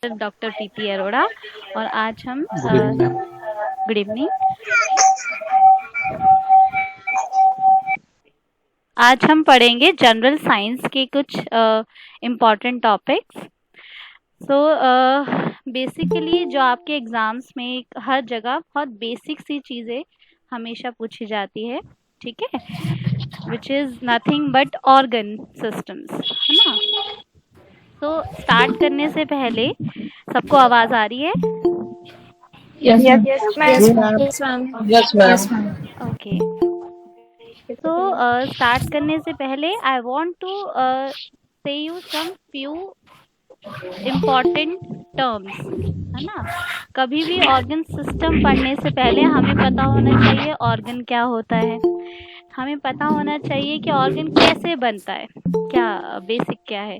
Doctor PP Arora और आज हम good evening ma'am. Good evening. आज हम पढ़ेंगे जनरल साइंस के कुछ इम्पॉर्टेंट टॉपिक्स। सो बेसिकली जो आपके एग्जाम्स में हर जगह बहुत बेसिक सी चीज़ें हमेशा पूछी जाती है, ठीक है, which is nothing but organ systems, है ना। तो स्टार्ट करने से पहले सबको आवाज़ आ रही है? Yes, ma'am. Yes, ma'am. Yes, ma'am. Yes Yes, ma'am. ma'am. Okay, तो स्टार्ट करने से पहले I want to say you some few important terms, है ना। कभी भी ऑर्गन सिस्टम पढ़ने से पहले हमें पता होना चाहिए ऑर्गन क्या होता है, हमें पता होना चाहिए कि ऑर्गन कैसे बनता है, क्या बेसिक क्या है।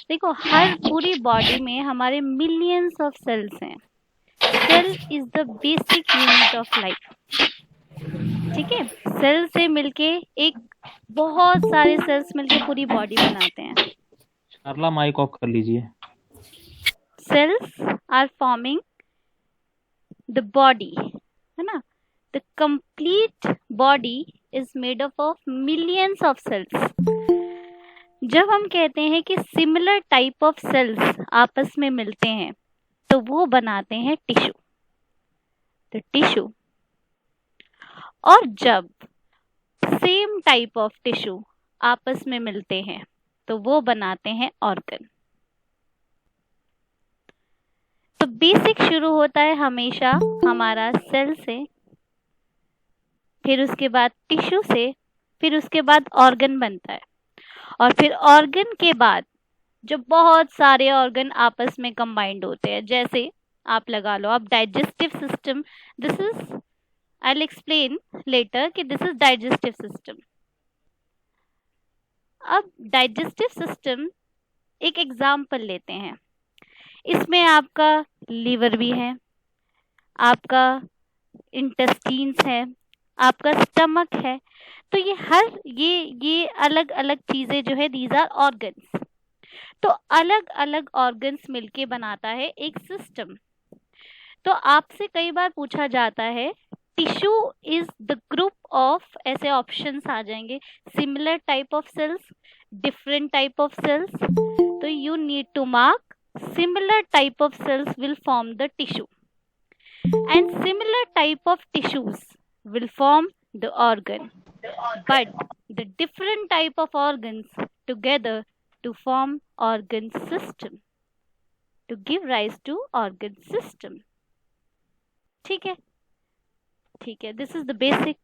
देखो, हर पूरी बॉडी में हमारे मिलियंस ऑफ सेल्स हैं। Cell is the basic unit of life, ठीक है। सेल से मिलके एक बहुत सारे सेल्स मिलके पूरी बॉडी बनाते हैं। शारला माइक ऑफ कर लीजिए। Cells are forming the body, है ना। The complete body is made up of millions of cells. जब हम कहते हैं कि सिमिलर टाइप ऑफ सेल्स आपस में मिलते हैं तो वो बनाते हैं टिश्यू, तो टिश्यू। और जब सेम टाइप ऑफ टिश्यू आपस में मिलते हैं तो वो बनाते हैं ऑर्गन। तो बेसिक शुरू होता है हमेशा हमारा सेल से, फिर उसके बाद टिश्यू से, फिर उसके बाद ऑर्गन बनता है, और फिर ऑर्गन के बाद जो बहुत सारे ऑर्गन आपस में कंबाइंड होते हैं। जैसे आप लगा लो, आप digestive system, this is, I will explain letter कि दिस इज डाइजेस्टिव सिस्टम। अब डाइजेस्टिव सिस्टम एक एग्जाम्पल लेते हैं। इसमें आपका लीवर भी है, आपका इंटेस्टीन्स है, आपका स्टमक है। तो ये अलग अलग चीजें जो है, दीज आर ऑर्गन्स। तो अलग अलग ऑर्गन्स मिलके बनाता है एक सिस्टम। तो आपसे कई बार पूछा जाता है tissue is the group of, ऐसे ऑप्शंस आ जाएंगे, similar type of cells, different type of cells. तो you need to mark similar type of cells will form the tissue and similar type of tissues will form the organ, but the different type of organs together to form organ system, to give rise to organ system, ठीक है, ठीक है। this is the basic.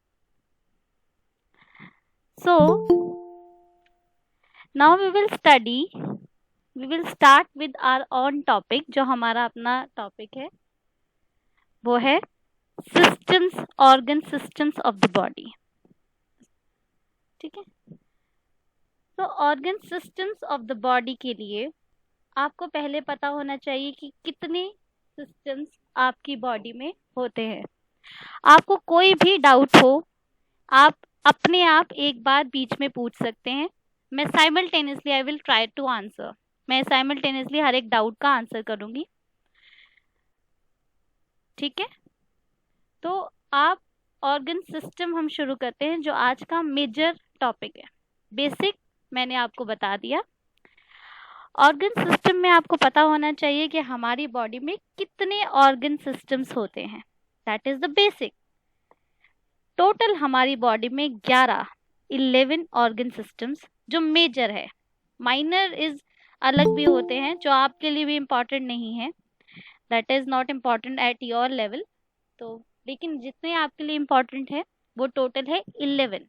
So now we will start with our own topic. जो हमारा अपना topic है वो है systems, organ systems of the body, ठीक है। तो organ systems of the body के लिए आपको पहले पता होना चाहिए कि कितने सिस्टम्स आपकी बॉडी में होते हैं। आपको कोई भी डाउट हो, आप अपने आप एक बार बीच में पूछ सकते हैं। मैं simultaneously I will try to answer, मैं साइमल्टेनियसली हर एक डाउट का आंसर करूंगी, ठीक है। तो आप ऑर्गन सिस्टम हम शुरू करते हैं, जो आज का मेजर टॉपिक है। बेसिक मैंने आपको बता दिया। ऑर्गन सिस्टम में आपको पता होना चाहिए कि हमारी बॉडी में कितने ऑर्गन सिस्टम्स होते हैं, that is the basic. Total हमारी बॉडी में 11 ऑर्गन सिस्टम्स जो मेजर है। माइनर इज अलग भी होते हैं जो आपके लिए भी इम्पोर्टेंट नहीं है, that is not important at your level. तो लेकिन जितने आपके लिए इम्पोर्टेंट है वो टोटल है 11,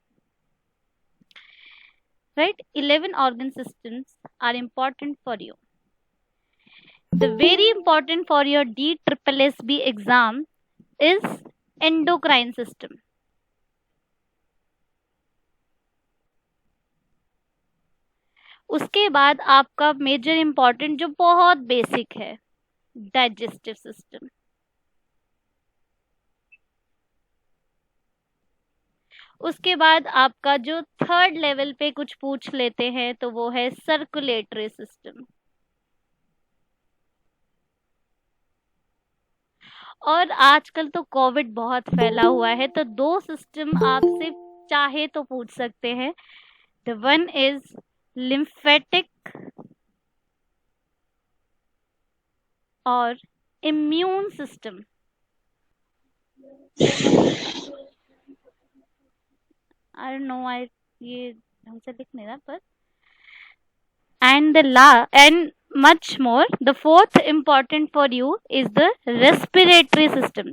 right? 11 organ systems are important for you. The very important for your DSSB exam is endocrine system. उसके बाद आपका मेजर इम्पोर्टेंट जो बहुत बेसिक है, डाइजेस्टिव सिस्टम। उसके बाद आपका जो थर्ड लेवल पे कुछ पूछ लेते हैं तो वो है सर्कुलेटरी सिस्टम। और आजकल तो कोविड बहुत फैला हुआ है, तो दो सिस्टम आपसे चाहे तो पूछ सकते हैं. द वन इज लिम्फेटिक और immune system. I don't know, I ये ढंग से लिख नहीं रहा पर. And much more, the fourth important for you is the respiratory system.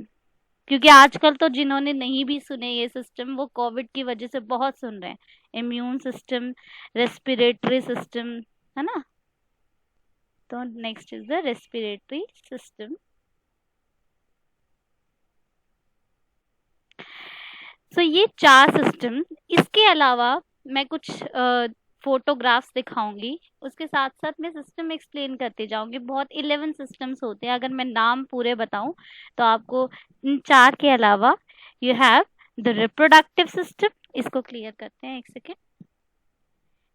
क्योंकि आजकल तो जिन्होंने नहीं भी सुने ये सिस्टम, वो कोविड की वजह से बहुत सुन रहे हैं. इम्यून सिस्टम, रेस्पिरेटरी सिस्टम, है ना. तो next is the respiratory system. So ये 4 सिस्टम. इसके अलावा मैं कुछ फोटोग्राफ्स दिखाऊंगी, उसके साथ साथ मैं सिस्टम एक्सप्लेन करते जाऊंगी. बहुत 11 सिस्टम्स होते हैं. अगर मैं नाम पूरे बताऊं तो आपको इन 4 के अलावा you have the reproductive system. इसको क्लियर करते हैं एक second.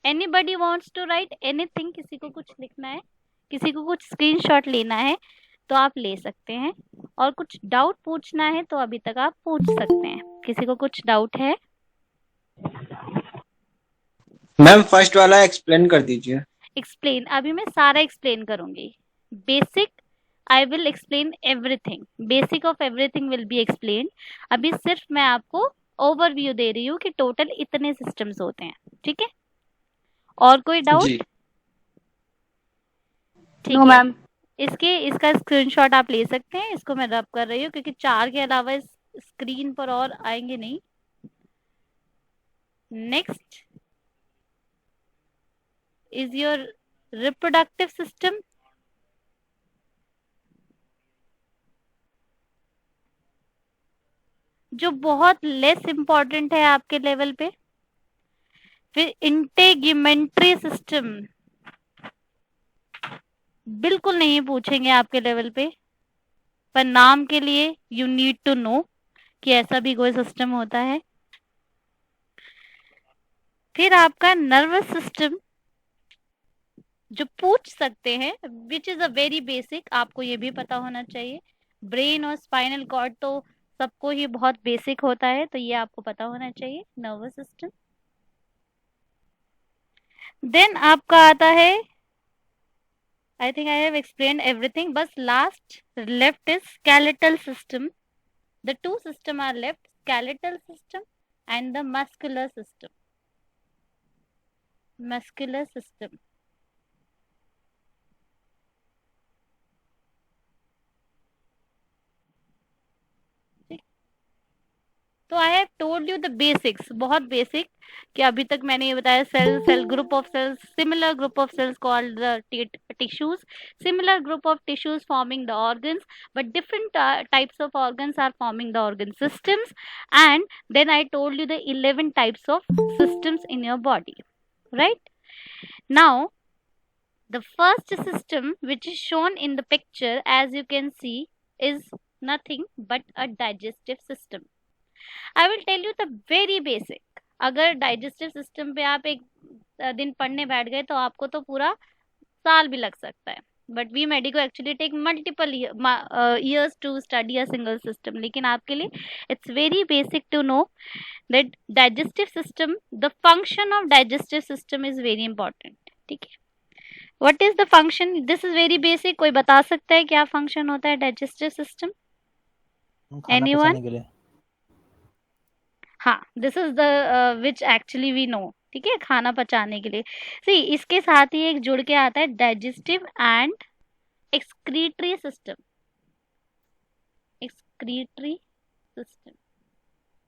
Anybody wants to write anything? किसी को कुछ लिखना है, किसी को कुछ स्क्रीनशॉट लेना है तो आप ले सकते हैं, और कुछ डाउट पूछना है तो अभी तक आप पूछ सकते हैं. किसी को कुछ डाउट है? मैम फर्स्ट वाला एक्सप्लेन कर दीजिए. एक्सप्लेन अभी मैं सारा एक्सप्लेन करूंगी. Basic I will explain everything. Basic of everything will be explain. अभी सिर्फ मैं आपको ओवरव्यू दे रही हूँ कि टोटल इतने सिस्टम्स होते हैं. ठीक है, और कोई डाउट? जी. ठीक नो है, मैम. इसका स्क्रीनशॉट आप ले सकते हैं. इसको मैं रब कर रही हूँ क्योंकि 4 के अलावा इस स्क्रीन पर और आएंगे नहीं. Next is your reproductive system. जो बहुत लेस इंपॉर्टेंट है आपके लेवल पे. फिर इंटेग्यूमेंट्री सिस्टम बिल्कुल नहीं पूछेंगे आपके लेवल पे, पर नाम के लिए यू नीड टू नो कि ऐसा भी कोई सिस्टम होता है. फिर आपका नर्वस सिस्टम जो पूछ सकते हैं, which is a very basic. आपको ये भी पता होना चाहिए. ब्रेन और स्पाइनल कॉर्ड तो सबको ही बहुत बेसिक होता है, तो ये आपको पता होना चाहिए. Nervous system. देन आपका आता है, I think I have explained everything. बस last left is skeletal system. The 2 system are left, skeletal system and the muscular system. Muscular system. तो I have told you the basics, बहुत basic, कि अभी तक मैंने ये बताया. Cell group of cells, similar group of cells called the tissues, similar group of tissues forming the organs, but different types of organs are forming the organ systems. And then I told you the 11 types of systems in your body. Right now the first system which is shown in the picture, as you can see, is nothing but a digestive system. I will tell you the very basic. अगर digestive system पे आप एक दिन पढ़ने बैठ गए तो आपको तो पूरा साल भी लग सकता है. But we medico actually take multiple years to study a single system. लेकिन आपके लिए it's very basic to know that digestive system, the function of digestive system is very important. ठीक है, what is the function? This is very basic. कोई बता सकता है क्या function होता है digestive system? Anyone? हाँ, this is the which actually we know. ठीक है, खाना पचाने के लिए. See, इसके साथ ही एक जुड़ के आता है digestive and excretory system. excretory system,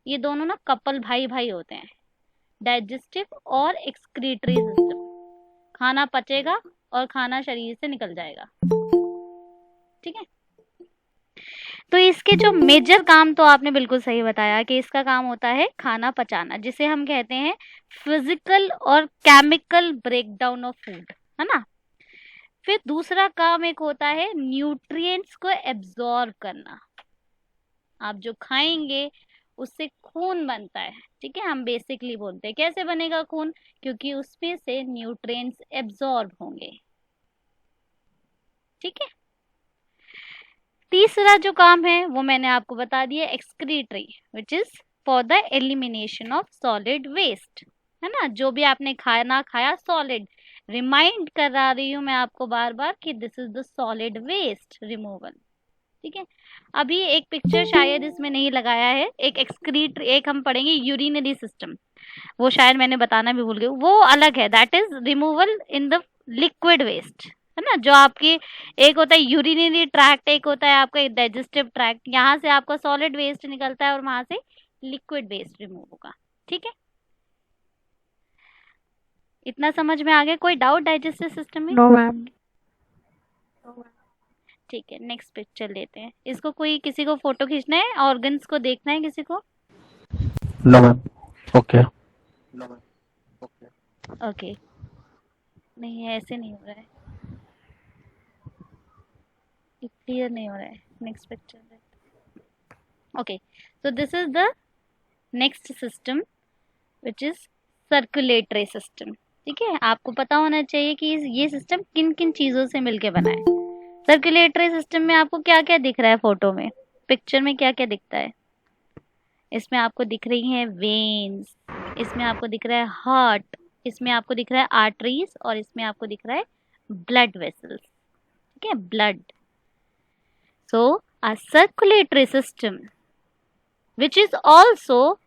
ये दोनों ना कपल भाई भाई होते हैं. digestive और excretory system. खाना पचेगा और खाना शरीर से निकल जाएगा. ठीक है, तो इसके जो मेजर काम, तो आपने बिल्कुल सही बताया कि इसका काम होता है खाना पचाना, जिसे हम कहते हैं फिजिकल और केमिकल ब्रेकडाउन ऑफ फूड, है ना. फिर दूसरा काम एक होता है न्यूट्रिएंट्स को एब्जॉर्ब करना. आप जो खाएंगे उससे खून बनता है. ठीक है, हम बेसिकली बोलते हैं कैसे बनेगा खून, क्योंकि उसमें से न्यूट्रिएंट्स एब्जॉर्ब होंगे. ठीक है, तीसरा जो काम है वो मैंने आपको बता दिया, excretory, which is for the elimination of solid waste, है ना। जो भी आपने खाना खाया सॉलिड, रिमाइंड करा रही हूँ मैं आपको बार बार कि this is the solid waste removal, ठीक है। अभी एक पिक्चर शायद इसमें नहीं लगाया है, एक एक्सक्रीट, एक हम पढ़ेंगे यूरिनरी सिस्टम, वो शायद मैंने बताना भी भूल गई, वो अलग है, that is removal in the liquid waste, है ना। जो आपकी एक होता है यूरिनरी ट्रैक्ट, एक होता है आपका डाइजेस्टिव ट्रैक्ट, यहाँ से आपका सॉलिड वेस्ट निकलता है और वहां से लिक्विड वेस्ट रिमूव होगा, ठीक है। इतना समझ में आ गया? कोई डाउट डाइजेस्टिव सिस्टम में? No, ma'am. ठीक है, नेक्स्ट पिक्चर लेते हैं। इसको कोई, किसी को फोटो खींचना है, ऑर्गन्स को देखना है किसी को? No ma'am. ओके। ओके, नहीं ऐसे नहीं हो रहा है, क्लियर नहीं हो रहा है। Next picture. Okay, so this is the next system which is circulatory system, ठीक है। आपको पता होना चाहिए कि ये सिस्टम किन किन चीजों से मिलके बना है। सर्कुलेटरी सिस्टम में आपको क्या क्या दिख रहा है फोटो में, पिक्चर में क्या क्या दिखता है? इसमें आपको दिख रही हैं वेन्स, इसमें आपको दिख रहा है हार्ट, इसमें आपको दिख रहा है आर्टरीज, और इसमें आपको दिख रहा है ब्लड वेसल्स, ठीक है, blood. So a circulatory system which is also,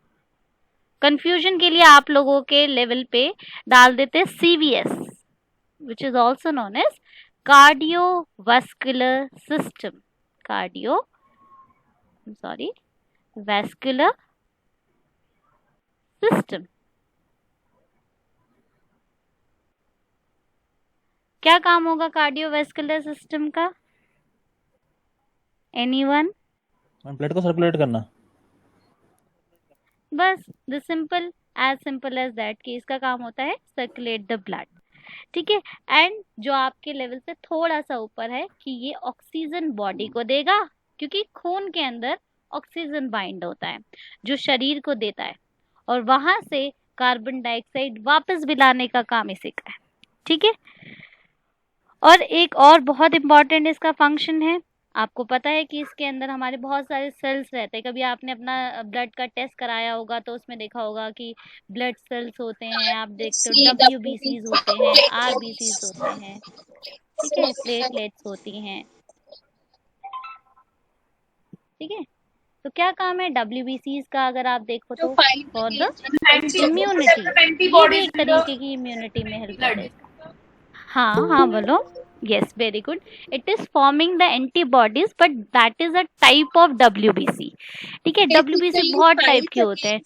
confusion के लिए आप लोगों के लेवल पे डाल देते हैं CVS, which is also known as cardiovascular system, vascular system. क्या काम होगा कार्डियोवास्कुलर सिस्टम का? एनीवन? ब्लड को सर्कुलेट करना। बस the simple, as simple as that, कि इसका काम होता है सर्कुलेट द ब्लड, ठीक है। एंड जो आपके लेवल से थोड़ा सा ऊपर है कि ये ऑक्सीजन बॉडी को देगा, क्योंकि खून के अंदर ऑक्सीजन बाइंड होता है जो शरीर को देता है, और वहां से कार्बन डाइऑक्साइड वापस भी लाने का काम इसी का है, ठीक है। और एक और बहुत इंपॉर्टेंट इसका फंक्शन है, आपको पता है कि इसके अंदर हमारे बहुत सारे सेल्स रहते हैं। कभी आपने अपना ब्लड का टेस्ट कराया होगा तो उसमें देखा होगा कि ब्लड सेल्स होते हैं, आप देखते हो WBCs होते हैं, RBCs होते हैं, ठीक है, प्लेटलेट्स होती हैं, ठीक है। तो क्या काम है WBCs का? अगर आप देखो तो फॉर द इम्यूनिटी, ये भी एक तरीके की इम्यूनिटी में हेल्प करते हैं। हाँ बोलो। Yes, very good. It is forming the antibodies, but that is a type of WBC. ठीक है, WBC बहुत टाइप के होते हैं।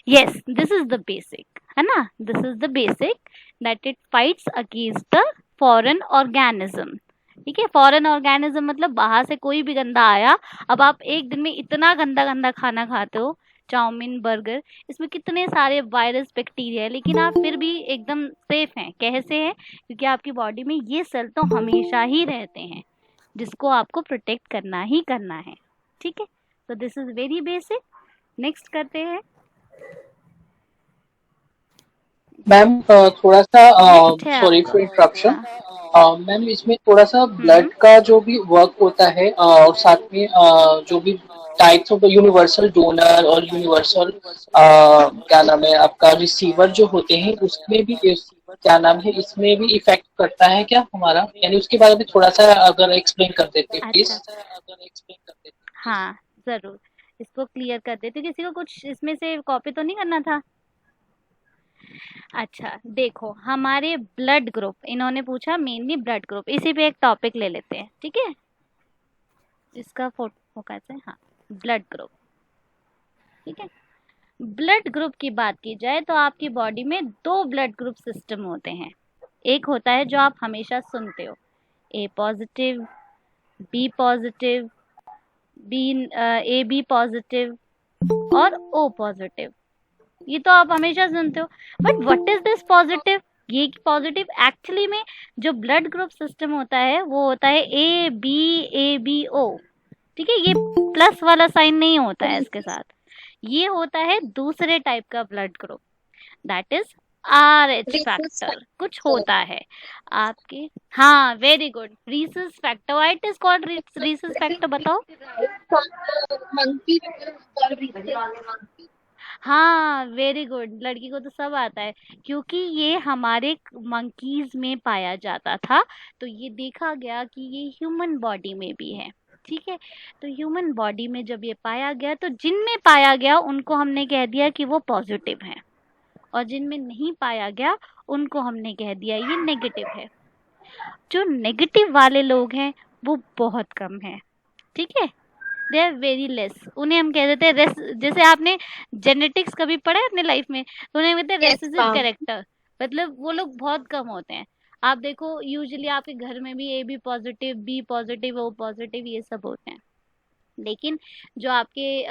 Yes, this is the basic, है ना, this is the basic that it fights against the foreign organism, ठीक है। फॉरेन ऑर्गेनिज्म मतलब बाहर से कोई भी गंदा आया। अब आप एक दिन में इतना गंदा गंदा खाना खाते हो, चाउमीन, बर्गर, इसमें कितने सारे वायरस, बैक्टीरिया है, लेकिन आप फिर भी एकदम सेफ हैं। कैसे हैं? क्योंकि आपकी बॉडी में ये सेल तो हमेशा ही रहते हैं, जिसको आपको प्रोटेक्ट करना ही करना है, ठीक है। तो this is very basic. Next करते हैं मैम। थोड़ा सा नेक्स्ट है सॉरी आपका, फॉर इंटरप्शन हाँ। मैम, इसमें थोड़ा सा ब्लड का जो भी वर्क होता है और साथ में जो भी टाइप्स ऑफ यूनिवर्सल डोनर और यूनिवर्सल क्या नाम है आपका रिसीवर जो होते हैं, उसमें भी क्या नाम है, इसमें भी इफेक्ट करता है क्या हमारा? यानी उसके बारे में थोड़ा सा अगर एक्सप्लेन कर देते प्लीज। हाँ जरूर, इसको क्लियर कर देते। किसी को कुछ इसमें से कॉपी तो नहीं करना था? अच्छा देखो, हमारे ब्लड ग्रुप, इन्होंने पूछा मेनली ब्लड ग्रुप, इसी पे एक टॉपिक ले लेते हैं, ठीक है। इसका फोटो कैसे, हाँ, ब्लड ग्रुप, ठीक है। ब्लड ग्रुप की बात की जाए तो आपकी बॉडी में 2 ब्लड ग्रुप सिस्टम होते हैं। एक होता है जो आप हमेशा सुनते हो, A positive, B positive, AB positive और O पॉजिटिव, ये तो आप हमेशा सुनते हो। But what is this positive? ये पॉजिटिव एक्चुअली में जो ब्लड ग्रुप सिस्टम होता है वो होता है ABABO, ठीक है। ये प्लस वाला साइन नहीं होता है इसके साथ, ये होता है दूसरे टाइप का blood group, that is RH factor कुछ होता है आपके। हाँ, very good, Rhesus factor. Why it is called Rhesus factor, बताओ। हाँ, वेरी गुड, लड़की को तो सब आता है, क्योंकि ये हमारे मंकीज में पाया जाता था, तो ये देखा गया कि ये ह्यूमन बॉडी में भी है। ठीक है, तो ह्यूमन बॉडी में जब ये पाया गया, तो जिनमें पाया गया उनको हमने कह दिया कि वो पॉजिटिव है, और जिनमें नहीं पाया गया उनको हमने कह दिया ये नेगेटिव है। जो नेगेटिव वाले लोग हैं वो बहुत कम है। ठीक है, दे आर वेरी लेस। उन्हें हम कह देते हैं जैसे आपने जेनेटिक्स कभी पढ़ा है अपने लाइफ में, तो उन्हें कहते हैं Yes, रेसेसिव ma'am. कैरेक्टर, मतलब वो लोग बहुत कम होते हैं। आप देखो यूजुअली आपके घर में भी AB positive, B positive, O positive ये सब होते हैं, लेकिन जो आपके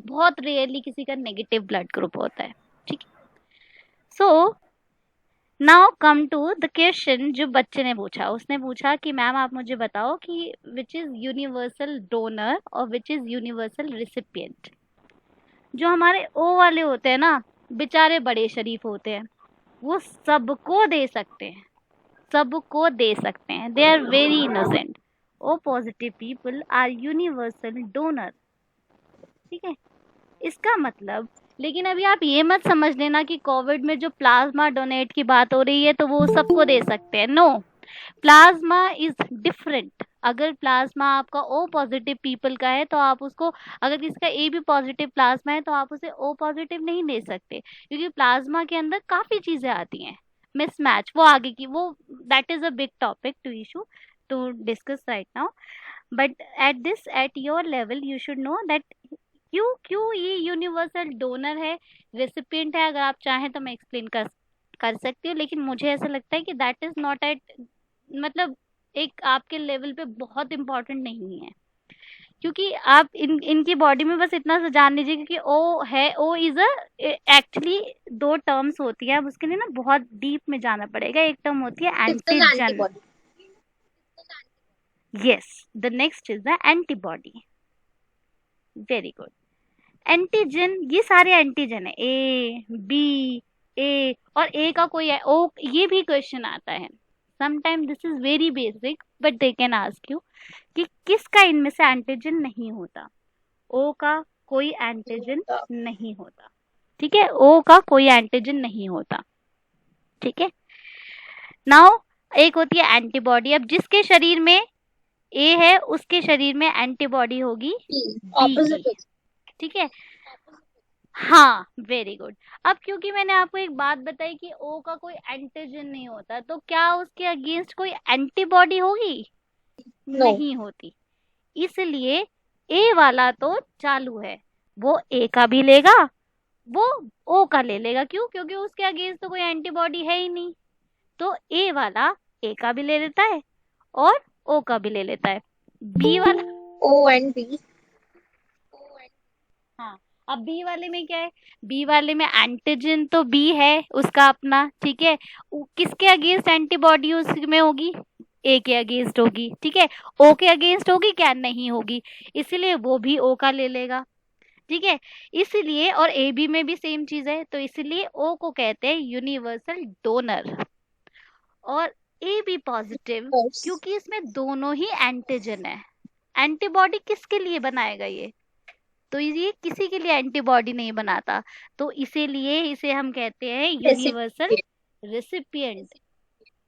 बहुत रेयरली किसी का नेगेटिव ब्लड ग्रुप होता है। ठीक है, so now come to the question जो बच्चे ने पूछा। उसने पूछा कि मैम आप मुझे बताओ कि विच इज यूनिवर्सल डोनर और विच इज यूनिवर्सल रिसिपिएंट। जो हमारे O वाले होते हैं ना, बेचारे बड़े शरीफ होते हैं, वो सबको दे सकते हैं, सबको दे सकते हैं, they are very innocent. O positive people are universal donor. ठीक है, इसका मतलब, लेकिन अभी आप ये मत समझ लेना कि कोविड में जो प्लाज्मा डोनेट की बात हो रही है तो वो सबको दे सकते हैं। No, plasma is different. अगर प्लाज्मा आपका O पॉजिटिव पीपल का है तो आप उसको, अगर किसी का AB पॉजिटिव प्लाज्मा है तो आप उसे O पॉजिटिव नहीं दे सकते, क्योंकि प्लाज्मा के अंदर काफी चीजें आती हैं, मिसमैच, वो आगे की, वो that is a big topic to issue to discuss right now, but at your level you should know that क्यों क्यों ये यूनिवर्सल डोनर है, रेसिपिएंट है। अगर आप चाहें तो मैं एक्सप्लेन कर सकती हूँ, लेकिन मुझे ऐसा लगता है कि दैट इज नॉट एट, मतलब एक आपके लेवल पे बहुत इम्पोर्टेंट नहीं है, क्योंकि आप इनकी बॉडी में बस इतना सा जान लीजिए, क्योंकि O है, O is a, actually 2 terms होती है, अब उसके लिए ना बहुत डीप में जाना पड़ेगा। एक टर्म होती है antigen, yes, the next is the antibody. Very good, antigen, ये सारे एंटीजन है, A और A का कोई है, O, ये भी क्वेश्चन आता है sometime, this is very basic but they can ask you कि किसका इनमें से एंटीजन नहीं होता। O का कोई एंटीजन नहीं होता। ठीक है, O का कोई एंटीजन नहीं होता। ठीक है, नाउ एक होती है एंटीबॉडी। अब जिसके शरीर में A है उसके शरीर में एंटीबॉडी होगी B की। ठीक है, हाँ, वेरी गुड। अब क्योंकि मैंने आपको एक बात बताई कि O का कोई एंटीजन नहीं होता, तो क्या उसके अगेंस्ट कोई एंटीबॉडी होगी? नहीं होती। इसलिए A वाला तो चालू है, वो A का भी लेगा, वो O का ले लेगा। क्यों? क्योंकि उसके अगेंस्ट तो कोई एंटीबॉडी है ही नहीं, तो A वाला A का भी ले लेता है और O का भी ले लेता है। B वाला, O and B. हाँ, अब B वाले में क्या है? B वाले में एंटीजन तो B है उसका अपना, ठीक है, किसके अगेंस्ट एंटीबॉडी उसमें होगी? A के अगेंस्ट होगी। ठीक है, O के अगेंस्ट होगी क्या? नहीं होगी, इसलिए वो भी O का ले लेगा। ठीक है, इसलिए, और AB में भी सेम चीज है, तो इसलिए O को कहते हैं यूनिवर्सल डोनर। और AB पॉजिटिव, क्योंकि इसमें दोनों ही एंटीजन है, एंटीबॉडी किसके लिए बनाएगा ये? तो ये किसी के लिए एंटीबॉडी नहीं बनाता, तो इसीलिए इसे हम कहते हैं यूनिवर्सल रेसिपिएंट।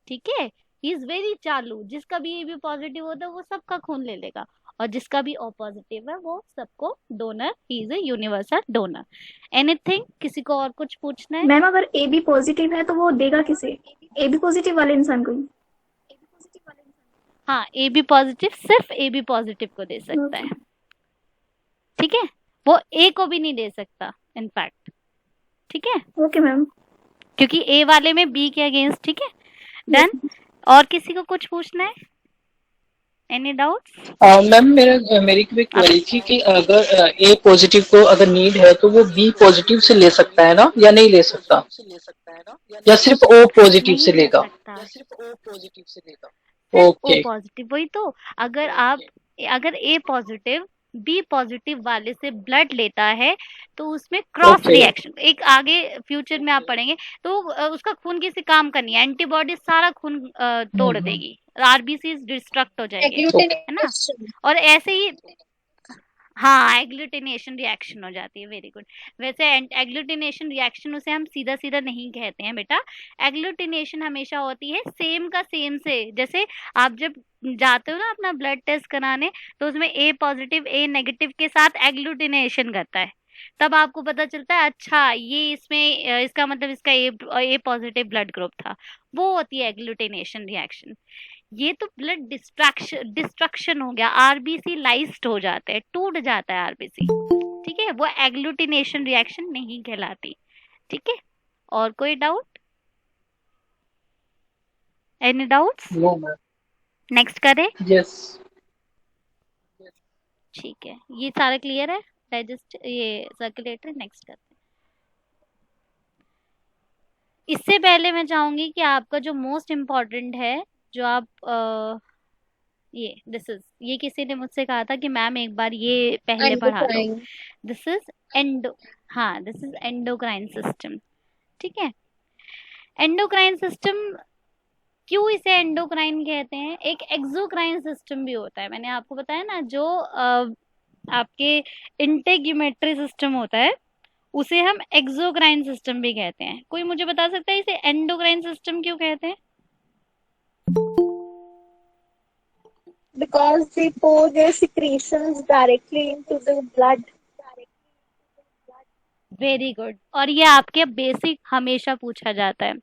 ठीक है, ही इज वेरी चालू, जिसका भी AB पॉजिटिव होता है वो सबका खून ले लेगा, और जिसका भी O पॉजिटिव है वो सबको donor, he is a universal donor. Anything, किसी को और कुछ पूछना है? मैम अगर AB पॉजिटिव है तो वो देगा किसे? AB पॉजिटिव वाले इंसान को ही? हाँ, AB पॉजिटिव सिर्फ AB पॉजिटिव को दे सकता है। ठीक है, वो A को भी नहीं दे सकता इनफैक्ट। ठीक है, ओके मैम, क्योंकि A वाले में B के अगेंस्ट। ठीक है, डन। और किसी को कुछ पूछना है? Any doubts? मैम मेरी भी क्वेरी थी कि अगर A पॉजिटिव को अगर नीड है तो वो B पॉजिटिव से ले सकता है ना, या नहीं ले सकता, या सिर्फ O पॉजिटिव से लेगा? सिर्फ ओके, O पॉजिटिव, वही तो। अगर A पॉजिटिव बी पॉजिटिव वाले से ब्लड लेता है तो उसमें क्रॉस Okay. रिएक्शन, एक आगे फ्यूचर में आप पढ़ेंगे तो उसका खून किसी काम का नहीं है, एंटीबॉडी सारा खून तोड़ देगी, आरबीसी डिस्ट्रक्ट हो जाएंगे, है ना। और ऐसे ही हाँ एग्लूटिनेशन रिएक्शन हो जाती है, वेरी गुड। वैसे एग्लूटिनेशन रिएक्शन उसे हम सीधा सीधा नहीं कहते हैं बेटा, एग्लूटिनेशन हमेशा होती है सेम का सेम से, जैसे आप जब जाते हो ना अपना ब्लड टेस्ट कराने तो उसमें ए पॉजिटिव ए नेगेटिव के साथ एग्लूटिनेशन करता है, तब आपको पता चलता है अच्छा ये इसमें इसका मतलब इसका ए पॉजिटिव ब्लड ग्रुप था, वो होती है एग्लूटिनेशन रिएक्शन। ये तो ब्लड डिस्ट्रक्शन हो गया, आरबीसी लाइज्ड हो जाते हैं, टूट जाता है आरबीसी, ठीक है, वो एग्लूटिनेशन रिएक्शन नहीं कहलाती, ठीक है। और कोई doubt, any doubts? No, ma'am. Next करें, Yes. ठीक है, ये सारा क्लियर है, डाइजेस्ट ये सर्कुलेटरी, नेक्स्ट करते हैं। इससे पहले मैं चाहूंगी कि आपका जो मोस्ट इम्पोर्टेंट है, जो आप ये दिस इज, ये किसी ने मुझसे कहा था कि मैम एक बार ये पहले पढ़ा दो, दिस इज एंडो, हाँ दिस इज एंडोक्राइन सिस्टम, ठीक है। एंडोक्राइन सिस्टम क्यों इसे एंडोक्राइन कहते हैं, एक एक्सोक्राइन सिस्टम भी होता है, मैंने आपको बताया ना, जो आपके इंटेग्यूमेट्री सिस्टम होता है उसे हम एक्सोक्राइन सिस्टम भी कहते हैं। कोई मुझे बता सकता है इसे एंडोक्राइन सिस्टम क्यों कहते हैं? Because they pour their secretions directly into the blood. Very good. और ये आपके बेसिक हमेशा पूछा जाता है,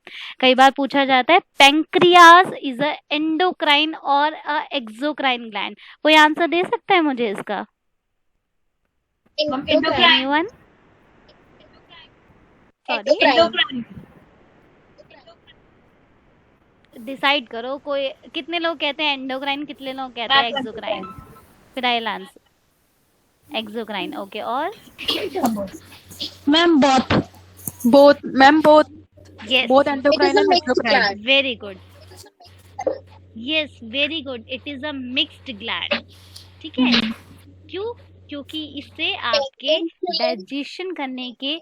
कई बार पूछा जाता है पेंक्रियाज इज अ एंडोक्राइन और अ एक्सोक्राइन ग्लैंड, कोई आंसर दे सकता है मुझे इसका? एनीवन? सॉरी, डिसाइड करो, कोई, कितने लोग कहते हैं एंडोक्राइन, कितने लोग कहते हैं एक्सोक्राइन? फिर आई आंसर एक्सोक्राइन, ओके। और ma'am both ma'am both yes, both endocrine and exocrine. very good, yes very good, it is a mixed gland, ठीक है। क्यों? क्योंकि इससे आपके डाइजेशन करने के,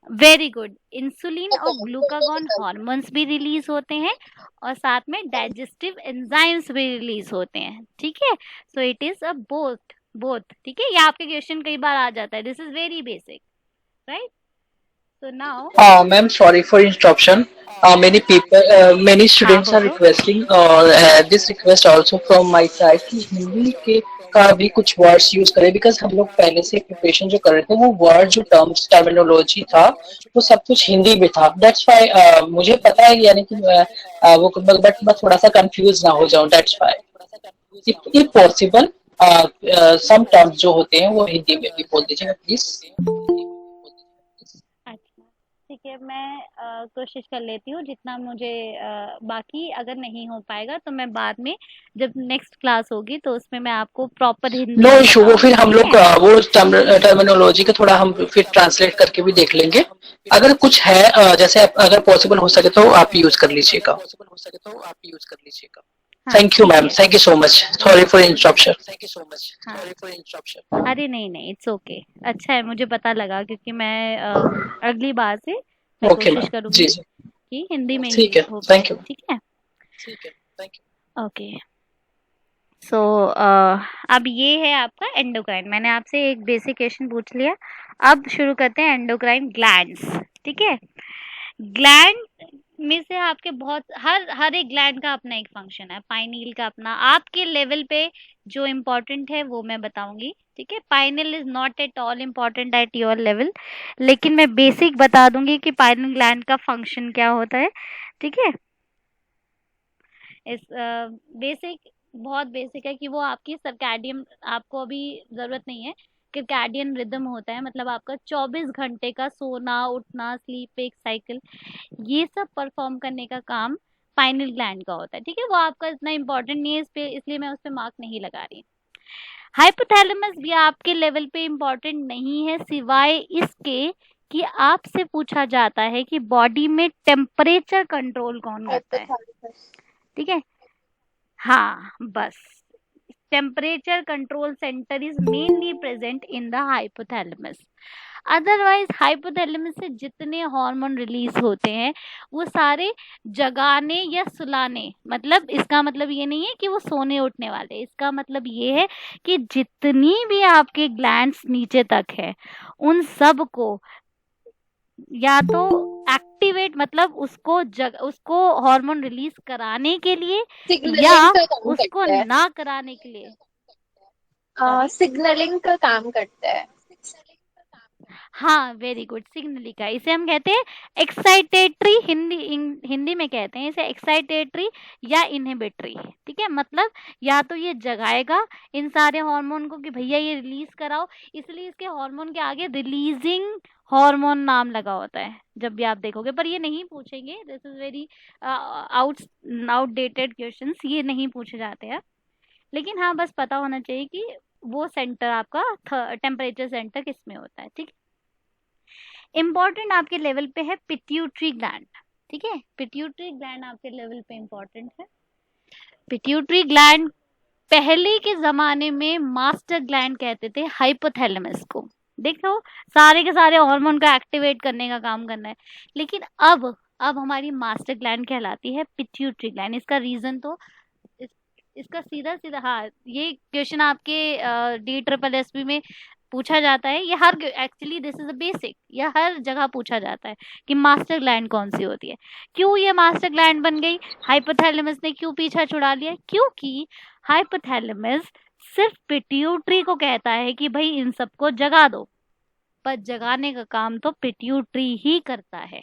वेरी गुड, इंसुलिन और ग्लूकागॉन हार्मोन्स भी रिलीज होते हैं और साथ में डाइजेस्टिव एंजाइम्स भी रिलीज होते हैं, ठीक है। So it is a both, ठीक है, ये आपके क्वेश्चन कई बार आ जाता है, this is very basic, right. So now Ma'am, sorry for interruption. Many students are requesting, this request also from my side कि हिंदी के का भी कुछ वर्ड्स यूज करें, बिकॉज हम लोग पहले से प्रिपरेशन जो कर रहे थे वो वर्ड जो टर्म्स टर्मिनोलॉजी था वो सब कुछ हिंदी में था, दैट्स व्हाई मुझे पता है यानी कि वो बट मैं थोड़ा सा कंफ्यूज ना हो जाऊं, that's why if possible some terms जो होते हैं वो हिंदी में भी बोल दीजिएगा प्लीज। अच्छा ठीक है, मैं कोशिश कर लेती हूँ जितना मुझे, बाकी अगर नहीं हो पाएगा तो मैं बाद में जब नेक्स्ट क्लास होगी तो उसमें मैं आपको प्रॉपर हिंदी नो में इशू, वो फिर बताऊंगी, हम ठीक लोग है। वो टर्मिनोलॉजी का थोड़ा हम फिर ट्रांसलेट करके भी देख लेंगे, अगर कुछ है जैसे अगर पॉसिबल हो सके तो आप यूज कर लीजिएगा। हाँ थैंक यू ठीक मैम, है, thank you so much, sorry for interruption. हाँ अरे नहीं इट्स ओके, अच्छा है, मुझे पता लगा क्योंकि मैं अगली बार से मैं ओके कोशिश मैम, जी करूंगी जी, कि हिंदी में ही ठीक है, हो थैंक पाए, यू, ठीक है, थैंक यू। ओके। सो अब ये है आपका एंडोक्राइन, मैंने आपसे एक बेसिक क्वेश्चन पूछ लिया, अब शुरू करते हैं एंडोक्राइन ग्लैंड्स, ठीक है। ग्लैंड में से आपके बहुत, हर एक ग्लैंड का अपना एक फंक्शन है, पाइनियल का अपना, आपके लेवल पे जो इम्पोर्टेंट है वो मैं बताऊंगी, ठीक है। Pineal is not at all important at your level, लेकिन मैं बेसिक बता दूंगी कि पाइनल ग्लैंड का फंक्शन क्या होता है, ठीक है। इस बेसिक, बहुत बेसिक है कि वो आपकी सर्कैडियन, आपको अभी जरूरत नहीं है, सर्कैडियन रिदम होता है, मतलब आपका 24 घंटे का सोना उठना, स्लीप वेक साइकिल, ये सब परफॉर्म करने का काम पाइनल ग्लैंड का होता है, ठीक है। वो आपका इतना इंपॉर्टेंट नहीं है इस पे, इसलिए मैं उस पे मार्क नहीं लगा रही। हाइपोथैलेमस भी आपके लेवल पे इम्पोर्टेंट नहीं है, सिवाय इसके कि आपसे पूछा जाता है कि बॉडी में टेम्परेचर कंट्रोल कौन करता है, ठीक है। हाँ बस, temperature control centre is mainly present in the hypothalamus. Otherwise hypothalamus से जितने हार्मोन रिलीज होते हैं वो सारे जगाने या सुलाने, मतलब इसका मतलब ये नहीं है कि वो सोने उठने वाले, इसका मतलब ये है कि जितनी भी आपके ग्लैंड्स नीचे तक है उन सब को या तो एक्टिवेट, मतलब उसको हार्मोन रिलीज कराने के लिए या सिग्नलिंग का काम उसको करता है, ना कराने के लिए। सिग्नलिंग का काम करता है। हाँ, वेरी गुड, सिग्नलिंग का, इसे हम कहते हैं एक्साइटेटरी, हिंदी में कहते हैं इसे एक्साइटेटरी या इनहिबिटरी। ठीक है, मतलब या तो ये जगाएगा इन सारे हार्मोन को कि भैया ये रिलीज कराओ, इसलिए इसके हार्मोन के आगे रिलीजिंग हार्मोन नाम लगा होता है जब भी आप देखोगे, पर ये नहीं पूछेंगे, this is very outdated questions, ये नहीं पूछे जाते हैं। लेकिन हाँ, बस पता होना चाहिए कि वो सेंटर आपका टेम्परेचर सेंटर किस में होता है। ठीक है, इम्पोर्टेंट आपके लेवल पे है पिट्यूटरी ग्लैंड। ठीक है, पिट्यूटरी ग्लैंड आपके लेवल पे इम्पोर्टेंट है। पिट्यूटरी ग्लैंड पहले के जमाने में मास्टर ग्लैंड कहते थे हाइपोथैलेमस को। देखो, सारे के सारे हार्मोन का एक्टिवेट करने का काम करना है, लेकिन अब हमारी मास्टर ग्लैंड कहलाती है पिट्यूटरी ग्लैंड। इसका रीजन तो इसका सीधा सीधा, हाँ, ये क्वेश्चन आपके DSSB में पूछा जाता है, ये हर, actually this is a basic, यह हर जगह पूछा जाता है कि मास्टर ग्लैंड कौन सी होती है, क्यों ये मास्टर ग्लैंड बन गई, हाइपोथैलेमस ने क्यों पीछा छुड़ा लिया, क्योंकि हाइपोथैलेमस सिर्फ पिट्यूटरी को कहता है कि भाई इन सबको जगा दो, पर जगाने का काम तो पिट्यूटरी ही करता है।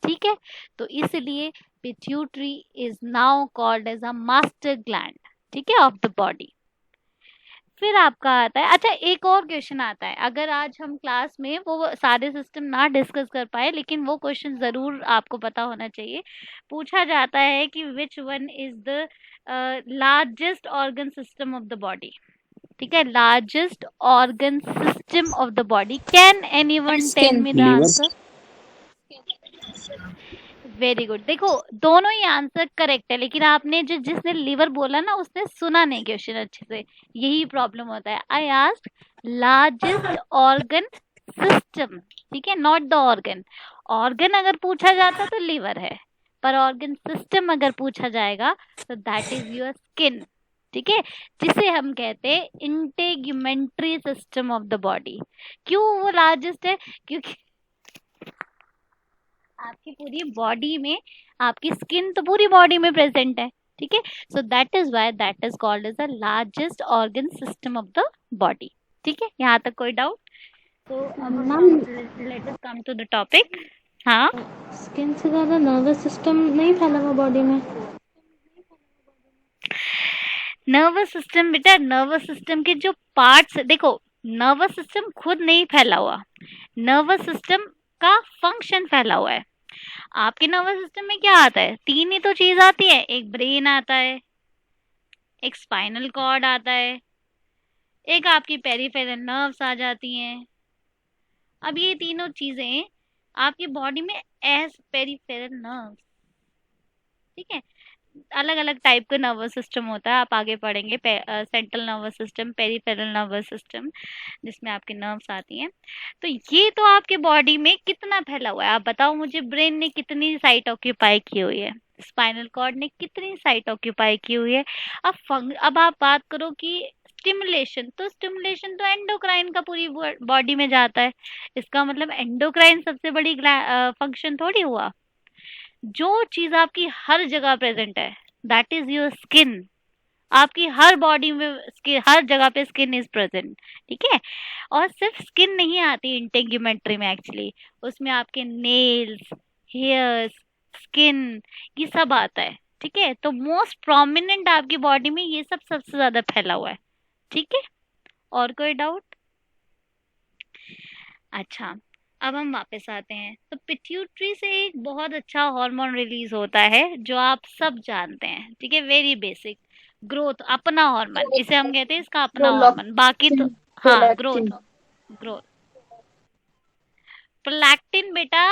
ठीक है, तो इसलिए pituitary is now called as a master gland, ठीक है, ऑफ द बॉडी। फिर आपका आता है, अच्छा एक और क्वेश्चन आता है, अगर आज हम क्लास में वो सारे सिस्टम ना डिस्कस कर पाए, लेकिन वो क्वेश्चन जरूर आपको पता होना चाहिए। पूछा जाता है कि which one is the largest organ system of the body. ठीक है, largest organ system of the body, can anyone tell me the answer? Very good. देखो, दोनों ही आंसर करेक्ट है, लेकिन आपने जिसने लीवर बोला ना उसने सुना नहीं क्वेश्चन अच्छे से, यही प्रॉब्लम होता है। I asked largest organ system, ठीक है, नॉट द ऑर्गन। ऑर्गन अगर पूछा जाता तो लीवर है, पर ऑर्गन सिस्टम अगर पूछा जाएगा तो दैट इज योर स्किन। ठीक है, जिसे हम कहते हैं integumentary system of the body. क्यों वो लार्जेस्ट है? क्योंकि आपकी पूरी बॉडी में, आपकी स्किन तो पूरी बॉडी में प्रेजेंट है। ठीक है, so that is why that is called as the largest organ system of the body. ठीक है, यहाँ तक कोई डाउट? तो let us come to the topic. हाँ, स्किन से ज्यादा नर्वस सिस्टम नहीं फैला हुआ बॉडी में? नर्वस सिस्टम, बेटा नर्वस सिस्टम के जो पार्ट्स, देखो नर्वस सिस्टम खुद नहीं फैला हुआ, नर्वस सिस्टम का फंक्शन फैला हुआ है। आपके नर्वस सिस्टम में क्या आता है? 3 ही तो चीज आती है, एक ब्रेन आता है, एक स्पाइनल कॉर्ड आता है, एक आपकी पेरिफेरल नर्व्स आ जाती हैं। अब ये तीनों चीजें आपकी बॉडी में एज पेरिफेरल नर्व्स, ठीक है, अलग अलग टाइप का नर्वस सिस्टम होता है, आप आगे पढ़ेंगे। Central nervous system, peripheral nervous system, जिसमें आपकी नर्व्स आती हैं। तो ये तो आपके बॉडी में कितना फैला हुआ है, आप बताओ मुझे। ब्रेन ने कितनी साइट ऑक्यूपाई की हुई है, स्पाइनल कॉर्ड ने कितनी साइट ऑक्यूपाई की हुई है। अब आप बात करो कि स्टिमुलेशन, तो स्टिमुलेशन तो एंडोक्राइन का पूरी बॉडी में जाता है। इसका मतलब एंडोक्राइन सबसे बड़ी फंक्शन थोड़ी हुआ। जो चीज आपकी हर जगह प्रेजेंट है दैट इज योर स्किन। आपकी हर बॉडी में, हर जगह पे स्किन इज प्रेजेंट। ठीक है, और सिर्फ स्किन नहीं आती इंटेग्यूमेंट्री में, एक्चुअली उसमें आपके नेल्स, हेयर्स, स्किन, ये सब आता है। ठीक है, तो मोस्ट प्रोमिनेंट आपकी बॉडी में ये सब सबसे ज्यादा फैला हुआ है। ठीक है, और कोई डाउट? अच्छा, अब हम वापस आते हैं। तो पिट्यूटरी से एक बहुत अच्छा हार्मोन रिलीज होता है जो आप सब जानते हैं। ठीक है, वेरी बेसिक, ग्रोथ, अपना हार्मोन, इसे हम कहते हैं इसका अपना हार्मोन। बाकी तो हाँ, ग्रोथ। प्रोलैक्टिन, बेटा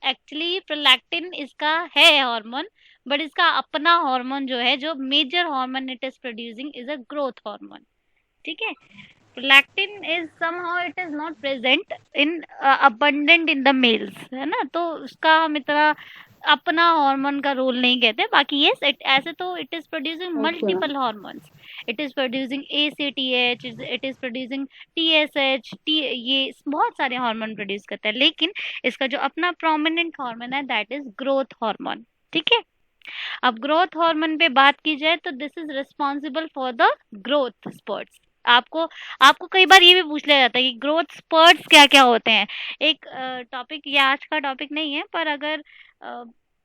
एक्चुअली प्रोलैक्टिन इसका है हार्मोन, बट इसका अपना हार्मोन जो है, जो major hormone it is producing is a growth hormone, ठीक है। Prolactin is somehow it is not present in abundant in the males, है ना, तो उसका हम इतना अपना हार्मोन का रोल नहीं कहते। बाकी ये ऐसे तो it is producing multiple hormones, it is producing ACTH, it is producing TSH, ये बहुत सारे हार्मोन प्रोड्यूस करता है, लेकिन इसका जो अपना प्रोमिनेंट हार्मोन है दैट इज ग्रोथ हार्मोन, ठीक है। अब ग्रोथ हार्मोन पे बात की जाए तो this is responsible for the growth sprouts. आपको आपको कई बार ये भी पूछ लिया जाता है कि ग्रोथ स्पर्ट्स क्या क्या होते हैं। एक टॉपिक, ये आज का टॉपिक नहीं है, पर अगर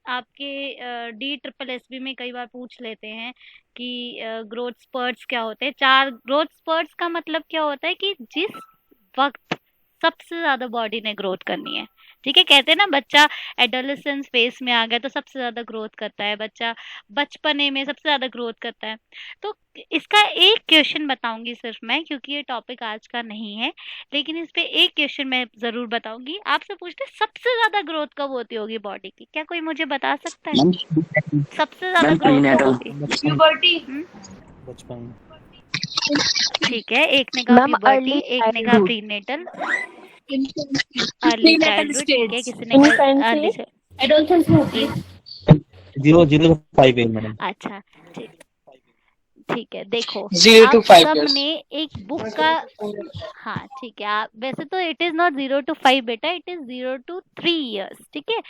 आपके DSSB में कई बार पूछ लेते हैं कि ग्रोथ स्पर्ट्स क्या होते हैं। 4 ग्रोथ स्पर्ट्स का मतलब क्या होता है कि जिस वक्त सबसे ज्यादा बॉडी ने ग्रोथ करनी है, ठीक है। कहते हैं ना, बच्चा एडोलेसेंस फेज में आ गया तो सबसे ज्यादा ग्रोथ करता है, बच्चा बचपने में सबसे ज्यादा ग्रोथ करता है। तो इसका एक क्वेश्चन बताऊंगी सिर्फ मैं, क्योंकि ये टॉपिक आज का नहीं है, लेकिन इस पे एक क्वेश्चन मैं जरूर बताऊंगी। आपसे पूछते हैं सबसे ज्यादा ग्रोथ कब होती होगी बॉडी की, क्या कोई मुझे बता सकता है सबसे ज्यादा ग्रोथ कब होगी? प्यूबर्टी। बचपन। ठीक है, एक ने कहा प्यूबर्टी, एक ने कहा प्रीनेटल, अर्ली चाइल्डहुड, ठीक है, किसी ने कहा अर्ली। Zero 5 as madam. अच्छा, ठीक ठीक है। देखो 0 to आप 5 सब years. ने एक बुक का, हाँ ठीक है, आप वैसे तो इट इज नॉट 0 to 5 बेटा, इट इज 0 to 3 years, ठीक है।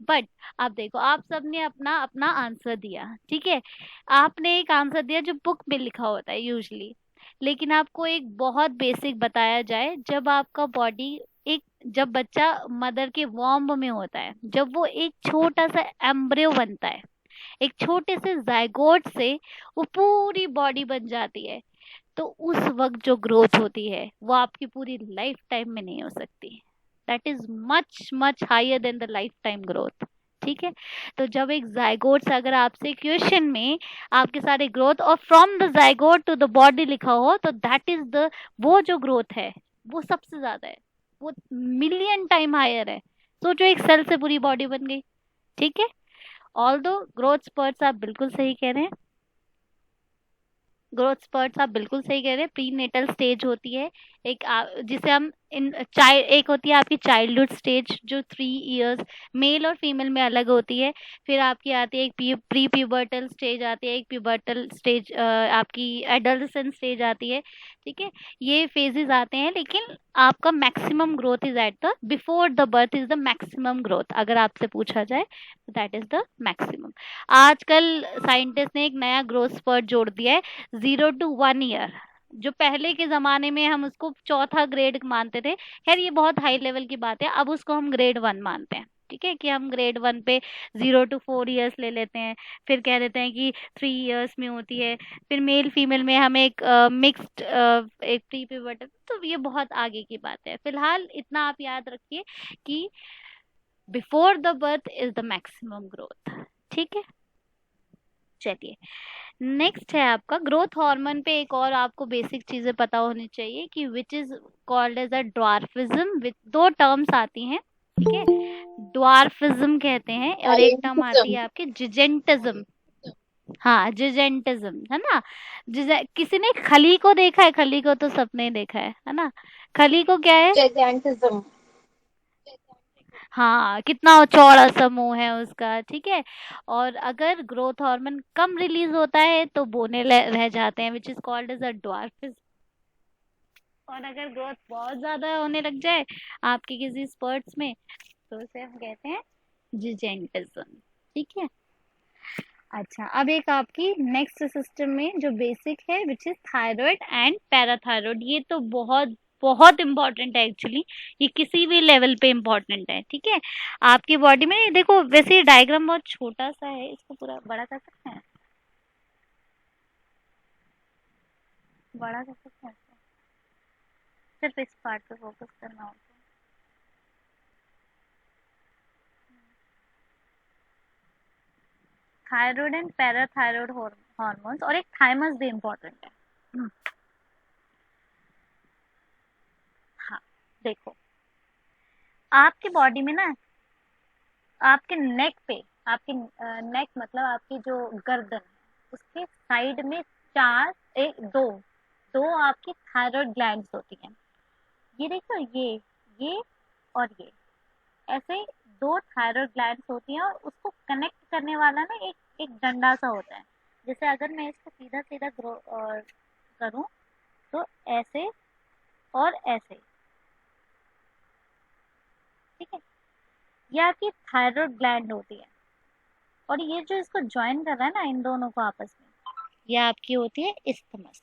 बट आप देखो, आप सब ने अपना अपना आंसर दिया, ठीक है। आपने एक आंसर दिया जो बुक में लिखा होता है यूजली, लेकिन आपको एक बहुत बेसिक बताया जाए, जब आपका बॉडी एक, जब बच्चा मदर के वॉम्ब में होता है, जब वो एक छोटा सा एम्ब्रियो बनता है, एक छोटे से जायगोट से वो पूरी बॉडी बन जाती है, तो उस वक्त जो ग्रोथ होती है वो आपकी पूरी लाइफ टाइम में नहीं हो सकती। That is much much higher than the life time growth, ठीक है। तो जब एक जायगोट से अगर आपसे क्वेश्चन में आपके सारे ग्रोथ और from the zygote to the body लिखा हो, तो दैट इज द, वो जो ग्रोथ है वो सबसे ज्यादा है, वो मिलियन टाइम हायर है। सोचो एक सेल से पूरी बॉडी बन गई, ठीक है। ऑल्दो ग्रोथ स्पर्ट्स आप बिल्कुल सही कह रहे हैं, ग्रोथ स्पर्ट्स आप बिल्कुल सही कह रहे हैं। प्री नेटल स्टेज होती है एक, जिसे हम इन चाइल्ड, एक होती है आपकी चाइल्डहुड स्टेज जो 3 years मेल और फीमेल में अलग होती है। फिर आपकी आती है एक प्री प्यूबर्टल स्टेज आती है, एक प्यूबर्टल स्टेज, आपकी एडोलेसेंस स्टेज आती है, ठीक है। ये फेजेस आते हैं, लेकिन आपका maximum growth is at the before the birth is the maximum growth, अगर आपसे पूछा जाए तो दैट इज द मैक्सिमम। आजकल साइंटिस्ट ने एक नया ग्रोथ स्पर्ट जोड़ दिया है, 0 to 1 year, जो पहले के जमाने में हम उसको चौथा ग्रेड मानते थे। खैर ये बहुत हाई लेवल की बात है, अब उसको हम ग्रेड 1 मानते हैं, ठीक है, कि हम ग्रेड 1 पे 0 to 4 years ले लेते हैं, फिर कह देते हैं कि 3 years में होती है। फिर मेल फीमेल में हम एक मिक्स्ड, एक प्री प्यूबर्टल, तो ये बहुत आगे की बात है। फिलहाल इतना आप याद रखिए कि before the birth is the maximum growth, ठीक है। चलिए नेक्स्ट है आपका ग्रोथ हार्मोन पे, एक और आपको बेसिक चीजें पता होनी चाहिए कि which is called as a dwarfism, which 2 terms आती हैं, ठीक है। ड्वार्फिज्म कहते हैं और एक टर्म आती है आपकी जिजेंटिज्म। हाँ जिजेंटिज्म, है ना। किसी ने खली को देखा है? खली को तो सबने देखा है ना। खली को क्या है? Gigantism. हाँ, कितना चौड़ा सा मुंह है उसका, ठीक है। और अगर ग्रोथ हार्मोन कम रिलीज होता है तो बोने रह जाते हैं, which is called as a dwarfism. और अगर ग्रोथ बहुत ज्यादा होने लग जाए आपके किसी स्पर्ट्स में, तो उसे हम कहते हैं जिजेंटिज्म, ठीक है। अच्छा, अब एक आपकी नेक्स्ट सिस्टम में जो बेसिक है which is thyroid and parathyroid. ये तो बहुत बहुत इंपॉर्टेंट है एक्चुअली, ये किसी भी लेवल पे इंपॉर्टेंट है, ठीक है। आपकी बॉडी में देखो, वैसे ये डायग्राम बहुत छोटा सा है, इसको पूरा बड़ा कर सकते हैं, बड़ा कर सकते हैं, सिर्फ इस पार्ट पे फोकस करना होगा। थायराइड एंड पैराथायराइड हार्मोन्स, और एक थाइमस भी इम्पोर्टेंट है। हाँ देखो, आपकी बॉडी में ना, आपके नेक पे, आपकी नेक मतलब आपकी जो गर्दन है उसके साइड में दो आपकी थायराइड ग्लैंड्स होती हैं। ये देखो, ये और ये ऐसे दो थायराइड ग्लैंड्स होती हैं और उसको कनेक्ट करने वाला ना एक डंडा सा होता है। जैसे अगर मैं इसको सीधा सीधा करूं तो ऐसे और ऐसे, ठीक है, ये आपकी थायराइड ग्लैंड होती है। और ये जो इसको ज्वाइन कर रहा है ना इन दोनों को आपस में, ये आपकी होती है इस्थमस।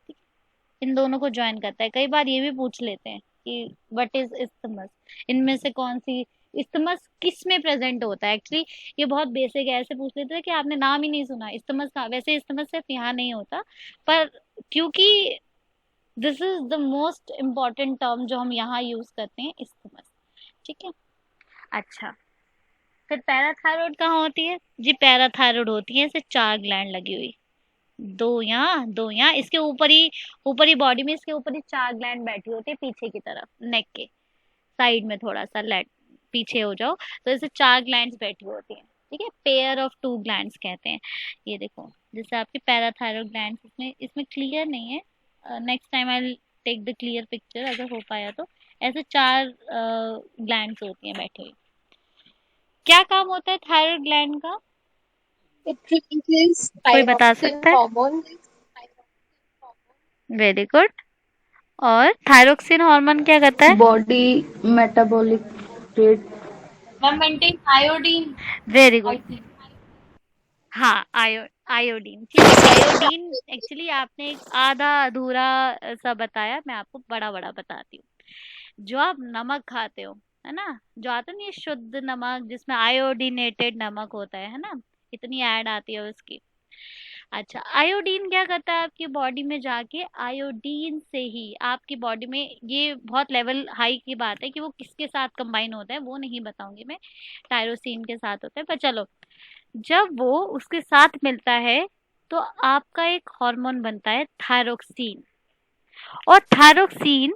ठीक है, इन दोनों को ज्वाइन करता है। कई बार ये भी पूछ लेते हैं कि व्हाट इज इस्थमस, इनमें से कौन सी इस्थमस किस में प्रेजेंट होता है। एक्चुअली ये बहुत बेसिक है, ऐसे पूछ लेते हैं कि आपने नाम ही नहीं सुना इस्थमस का। वैसे इस्थमस सिर्फ यहाँ नहीं होता, पर क्योंकि this is the most important term जो हम यहाँ यूज करते हैं, इस्थमस। ठीक है, अच्छा, फिर पैराथायरॉयड कहाँ होती है जी? पैराथायरॉयड होती है, इसे 4 ग्लैंड लगी हुई, 2 यहाँ 2 यहाँ, इसके ऊपर ही बॉडी में इसके ऊपर ही 4 ग्लैंड बैठी होती है पीछे की तरफ, नेक के साइड में थोड़ा सा लेट पीछे हो जाओ तो इसे 4 ग्लैंड्स बैठी होती हैं। ठीक है, पेयर ऑफ 2 ग्लैंड्स कहते हैं। ये देखो, जैसे आपकी पैराथायरॉयड ग्लैंड्स इसमें क्लियर नहीं है, next time I will take the clear picture अगर हो पाया तो। ऐसे 4 ग्लैंड्स होती हैं बैठी हुई। क्या काम होता है थायराइड ग्लैंड का? It releases कोई बता thyroxine सकता है? hormone. Very good. और थायरोक्सिन हार्मोन क्या करता है? Body metabolic rate ma'am maintain iodine. Very good. हाँ, आयोडीन। ठीक है, आयोडीन एक्चुअली आपने एक आधा अधूरा सा बताया, मैं आपको बड़ा बताती हूँ। जो आप नमक खाते हो, है ना, जो आता नहीं है शुद्ध नमक जिसमें आयोडीनेटेड नमक होता है ना, इतनी ऐड आती है उसकी। अच्छा, आयोडीन क्या करता है आपकी बॉडी में जाके? आयोडीन से ही आपकी बॉडी में, ये बहुत लेवल हाई की बात है कि वो किसके साथ कंबाइन होता है वो नहीं बताऊंगी मैं, टायरोसिन के साथ होता है, पर चलो, जब वो उसके साथ मिलता है तो आपका एक हार्मोन बनता है थायरोक्सिन। और थायरोक्सिन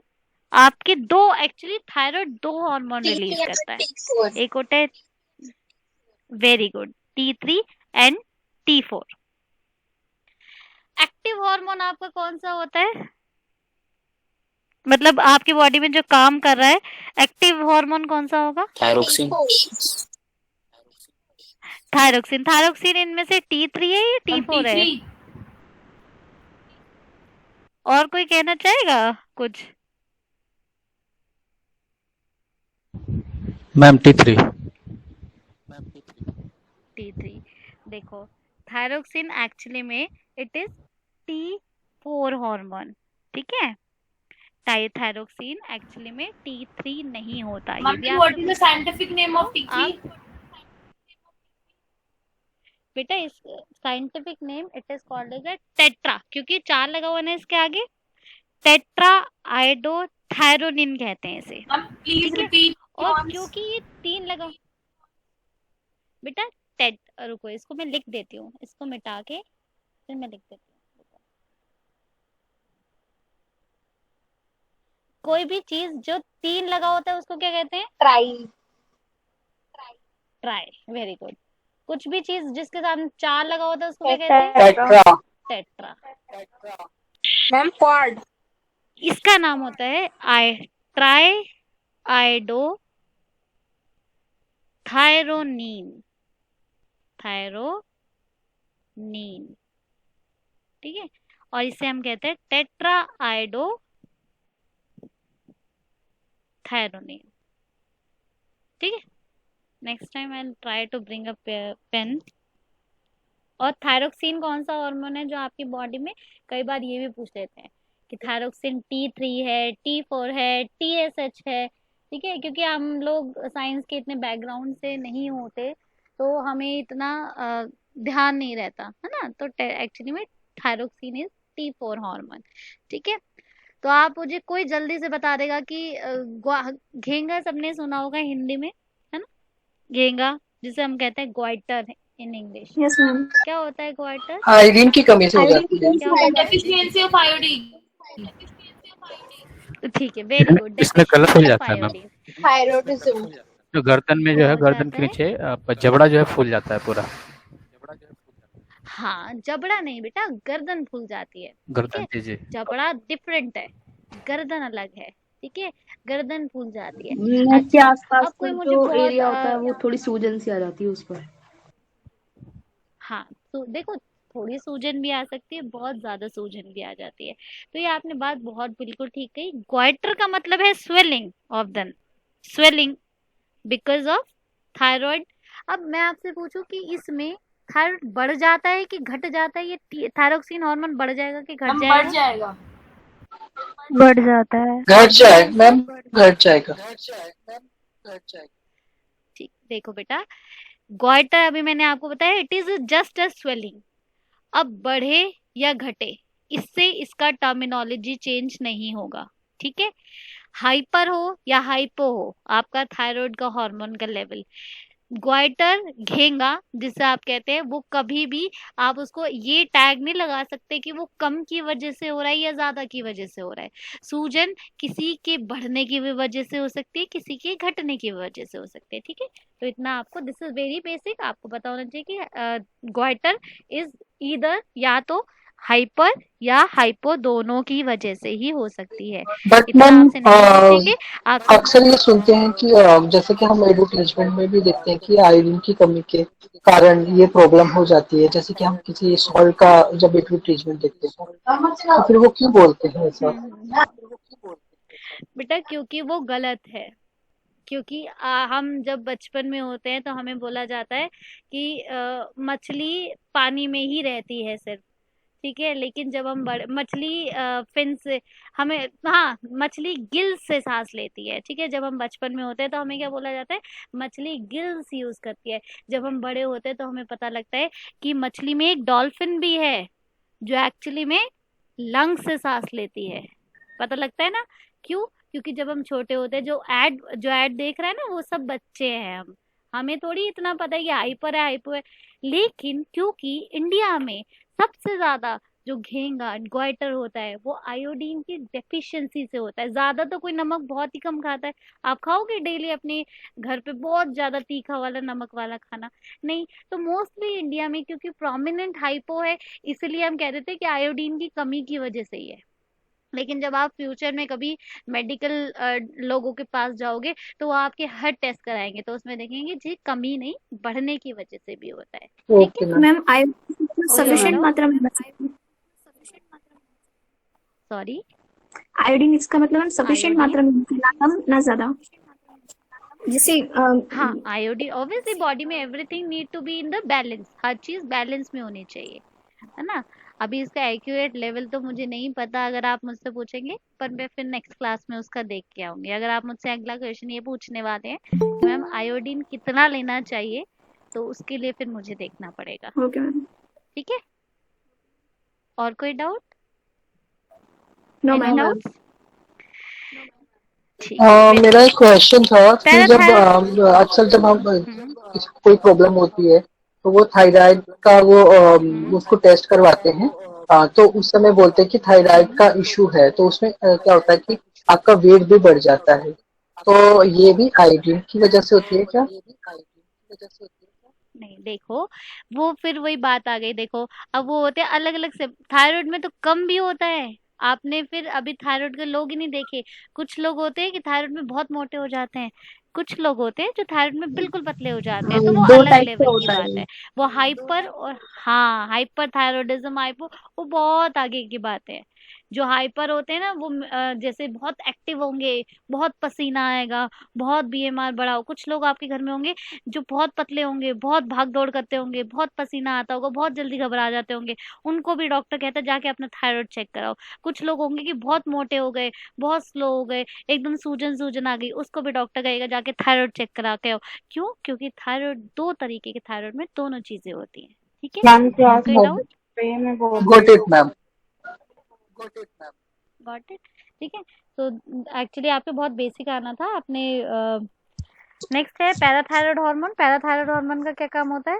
आपके एक्चुअली थायराइड 2 हार्मोन रिलीज करता है। एक होता है, very good, T3 and T4। Active hormone आपका कौन सा होता है? मतलब आपकी बॉडी में जो काम कर रहा है, एक्टिव हार्मोन कौन सा होगा? थायरोक्सिन। थायरोक्सिन। थायरोक्सिन इनमें से T3 है या T4 है? और कोई कहना चाहेगा कुछ? Ma'am T3। T3। देखो, थायरोक्सिन एक्चुअली में इट इज T4 हार्मोन। ठीक है, थायरोक्सिन एक्चुअली में T3 नहीं होता। ये भी what is the scientific name of T3? बेटा, इस scientific name it is called as tetra, क्योंकि 4 लगा हुआ है इसके आगे, टेट्रा आयोडोथायरोनिन कहते हैं इसे। Please repeat. और क्योंकि ये 3 लगा, बेटा रुको, इसको मैं लिख देती हूँ, इसको मिटा के फिर मैं लिख देती हूँ। कोई भी चीज जो 3 लगा होता है उसको क्या कहते हैं? ट्राई। Very good. कुछ भी चीज जिसके साथ 4 लगा होता है उसको क्या कहते हैं? टेट्रा। Ma'am, quad. इसका नाम होता है ट्राई आयोडो थायरोनीन। ठीक है, और इसे हम कहते हैं टेट्रा आयोडो थायरोनीन। ठीक है, next time I try to bring a pen. और थायरोक्सिन कौन सा हार्मोन है जो आपकी बॉडी में, कई बार ये भी पूछ लेते हैं कि थायरोक्सिन T3 है, T4 है, TSH है। ठीक है, क्योंकि हम लोग साइंस के इतने बैकग्राउंड से नहीं होते तो हमें इतना ध्यान नहीं रहता, है ना, तो एक्चुअली में थायरोक्सिन इज T4 हार्मोन। ठीक है, तो आप मुझे कोई जल्दी से बता देगा कि घेंगा सबने सुना होगा हिंदी में, है ना, घेंगा जिसे हम कहते हैं goitre in English. Yes ma'am. क्या होता है ग्वाइटर? आयोडीन की कमी से हो जाती है। क्या होता है? Deficiency of iodine. ठीक है, वेरी गुड। इसमें कलर हो जाता है ना। Thyroidism. जो गर्दन में जो है, पहुंच गर्दन के जाता है। नीचे जबड़ा जो है फूल जाता है पूरा। हाँ, जबड़ा नहीं बेटा, गर्दन फूल जाती है। ठीक गर्दन, है, जी जी। जबड़ा डिफरेंट है, गर्दन अलग है। ठीक है, गर्दन फूल जाती है। नेक के अच्छा, आसपास अब कोई का मुझे जो बहुत एरिया होता है वो थोड़ी सूजन सी आ जाती है उस पर। हाँ, तो देखो, थोड़ी सूजन भी आ सकती है, बहुत ज्यादा सूजन भी आ जाती है। तो ये आपने बात बहुत बिल्कुल ठीक कही। ग्वाइटर का मतलब है swelling of the, swelling because of thyroid. अब मैं आपसे पूछूं कि इसमें थायराइड बढ़ जाता है कि घट जाता है? ये थायरोक्सिन हार्मोन बढ़ जाएगा कि घट मैम बढ़ जाएगा? जाएगा। बढ़ जाता है। घट ऑप्शन जाए आंसर। मैम, घट जाएगा। ठीक, देखो बेटा, ग्वाइटर अभी मैंने आपको बताया it is just a swelling. अब बढ़े या घटे, इससे इसका टर्मिनोलॉजी चेंज नहीं होगा। ठीक है, हाइपर हो या हाइपो हो आपका थायराइड का हार्मोन का लेवल, ग्वाइटर घेंगा जिसे आप कहते हैं, वो कभी भी आप उसको ये टैग नहीं लगा सकते कि वो कम की वजह से हो रहा है या ज्यादा की वजह से हो रहा है। सूजन किसी के बढ़ने की भी वजह से हो सकती है, किसी के घटने की वजह से हो सकती है। ठीक है, तो इतना आपको, दिस इज वेरी बेसिक, आपको पता होना चाहिए कि ग्वाइटर इज ईदर या तो हाइपर या हाइपो, दोनों की वजह से ही हो सकती है। बट इतना मैम आपसे नहीं पूछेंगे आपसे। अक्सर ये सुनते हैं कि जैसे कि हम एडवर्टाइजमेंट में भी देखते हैं कि आयोडीन की कमी के कारण ये प्रॉब्लम हो जाती है। जैसे कि हम किसी सॉल्ट का जब एडवर्टाइजमेंट देखते हैं तो फिर वो क्यों बोलते हैं ऐसा? बेटा, क्योंकि वो गलत है। क्योंकि हम जब बचपन में होते हैं तो हमें बोला जाता है कि मछली पानी में ही रहती है सिर्फ। ठीक है, लेकिन जब हम बड़े, मछली फिन से हमें, हाँ, मछली गिल से सांस लेती है। ठीक है, जब हम बचपन में होते हैं तो हमें क्या बोला जाता है, मछली गिल्स यूज करती है। जब हम बड़े होते हैं तो हमें पता लगता है कि मछली में एक डॉल्फिन भी है जो एक्चुअली में लंग से सांस लेती है। पता लगता है ना? क्यों? क्योंकि जब हम छोटे होते हैं, जो ऐड देख रहे हैं ना, वो सब बच्चे हैं। हमें थोड़ी इतना पता है कि हाइपर है, हाइपो है। लेकिन क्योंकि इंडिया में सबसे ज्यादा जो घेंगा ग्वाइटर होता है वो आयोडीन की डेफिशिएंसी से होता है। ज्यादा तो कोई नमक बहुत ही कम खाता है। आप खाओगे डेली अपने घर पे बहुत ज्यादा तीखा वाला नमक वाला खाना? नहीं। तो मोस्टली इंडिया में क्योंकि प्रोमिनेंट हाइपो है, इसलिए हम कह देते हैं कि आयोडीन की कमी की वजह से ही है। लेकिन जब आप फ्यूचर में कभी मेडिकल लोगों के पास जाओगे तो वो आपके हर टेस्ट कराएंगे तो उसमें देखेंगे जी कमी नहीं, बढ़ने की वजह से भी होता है। ठीक ओके है, मैम। मैम आयोडीन सफिशिएंट मात्रा में सॉरी, आयोडीन इसका मतलब हम सफिशिएंट आयोडीन, मात्रा में, ना कम ना ज्यादा। जैसे हाँ, आयोडीन ऑब्वियसली बॉडी में everything need to be in the balance, हर चीज बैलेंस में होनी चाहिए, है ना? अभी इसका एक्यूरेट लेवल तो मुझे नहीं पता, अगर आप मुझसे पूछेंगे, पर मैं फिर नेक्स्ट क्लास में उसका देख के आऊंगी। अगर आप मुझसे अगला क्वेश्चन ये पूछने वाले हैं कि मैम आयोडीन कितना लेना चाहिए, तो उसके लिए फिर मुझे देखना पड़ेगा। Okay ma'am. ठीक है, और कोई doubt? No any ma'am. Doubts? ठीक है, मेरा एक क्वेश्चन था कि जब पैराथायरॉइड, अक्सर जब हम किसी को कोई प्रॉब्लम होती है तो वो थायराइड का वो उसको टेस्ट करवाते हैं। तो उस समय बोलते हैं कि थायराइड का इशू है। तो उसमें क्या होता है कि आपका वेट भी बढ़ जाता है। तो ये भी आयोडीन की वजह से होती है क्या? नहीं, देखो, वो फिर वही बात आ गई। देखो, अब वो होते हैं अलग अलग से, थायराइड में तो कम भी होता है। आपने फिर अभी थायराइड के लोग ही नहीं देखे। कुछ लोग होते हैं कि थायराइड में बहुत मोटे हो जाते हैं, कुछ लोग होते हैं जो थायराइड में बिल्कुल पतले हो जाते हैं। तो वो दो अलग टाइप से लेवल की होता बात है। है। वो हाइपर और, हाँ, हाइपर थायराइडिज्म, हाइपो, वो बहुत आगे की बात है। जो हाइपर होते हैं ना वो जैसे बहुत एक्टिव होंगे, बहुत पसीना आएगा, बहुत बीएमआर बढ़ा हो। कुछ लोग आपके घर में होंगे जो बहुत पतले होंगे, बहुत भाग दौड़ करते होंगे, बहुत पसीना आता होगा, बहुत जल्दी घबरा जाते होंगे, उनको भी डॉक्टर कहता है जाके अपना थायराइड चेक कराओ। कुछ लोग होंगे कि बहुत मोटे हो गए, बहुत स्लो हो गए, एकदम सूजन सूजन आ गई, उसको भी डॉक्टर कहेगा जाके थायराइड चेक करा के आओ। क्यों? क्योंकि थायराइड, दो तरीके के थायराइड में दोनों चीजें होती हैं। ठीक है, मैम और क्लास कोई बहुत डाउट? मैं बहुत got it ma'am. Got it. ठीक है, तो एक्चुअली आपको बहुत बेसिक आना था आपने। नेक्स्ट है पैराथायरॉयड हार्मोन। पैराथायरॉयड हार्मोन का क्या काम होता है?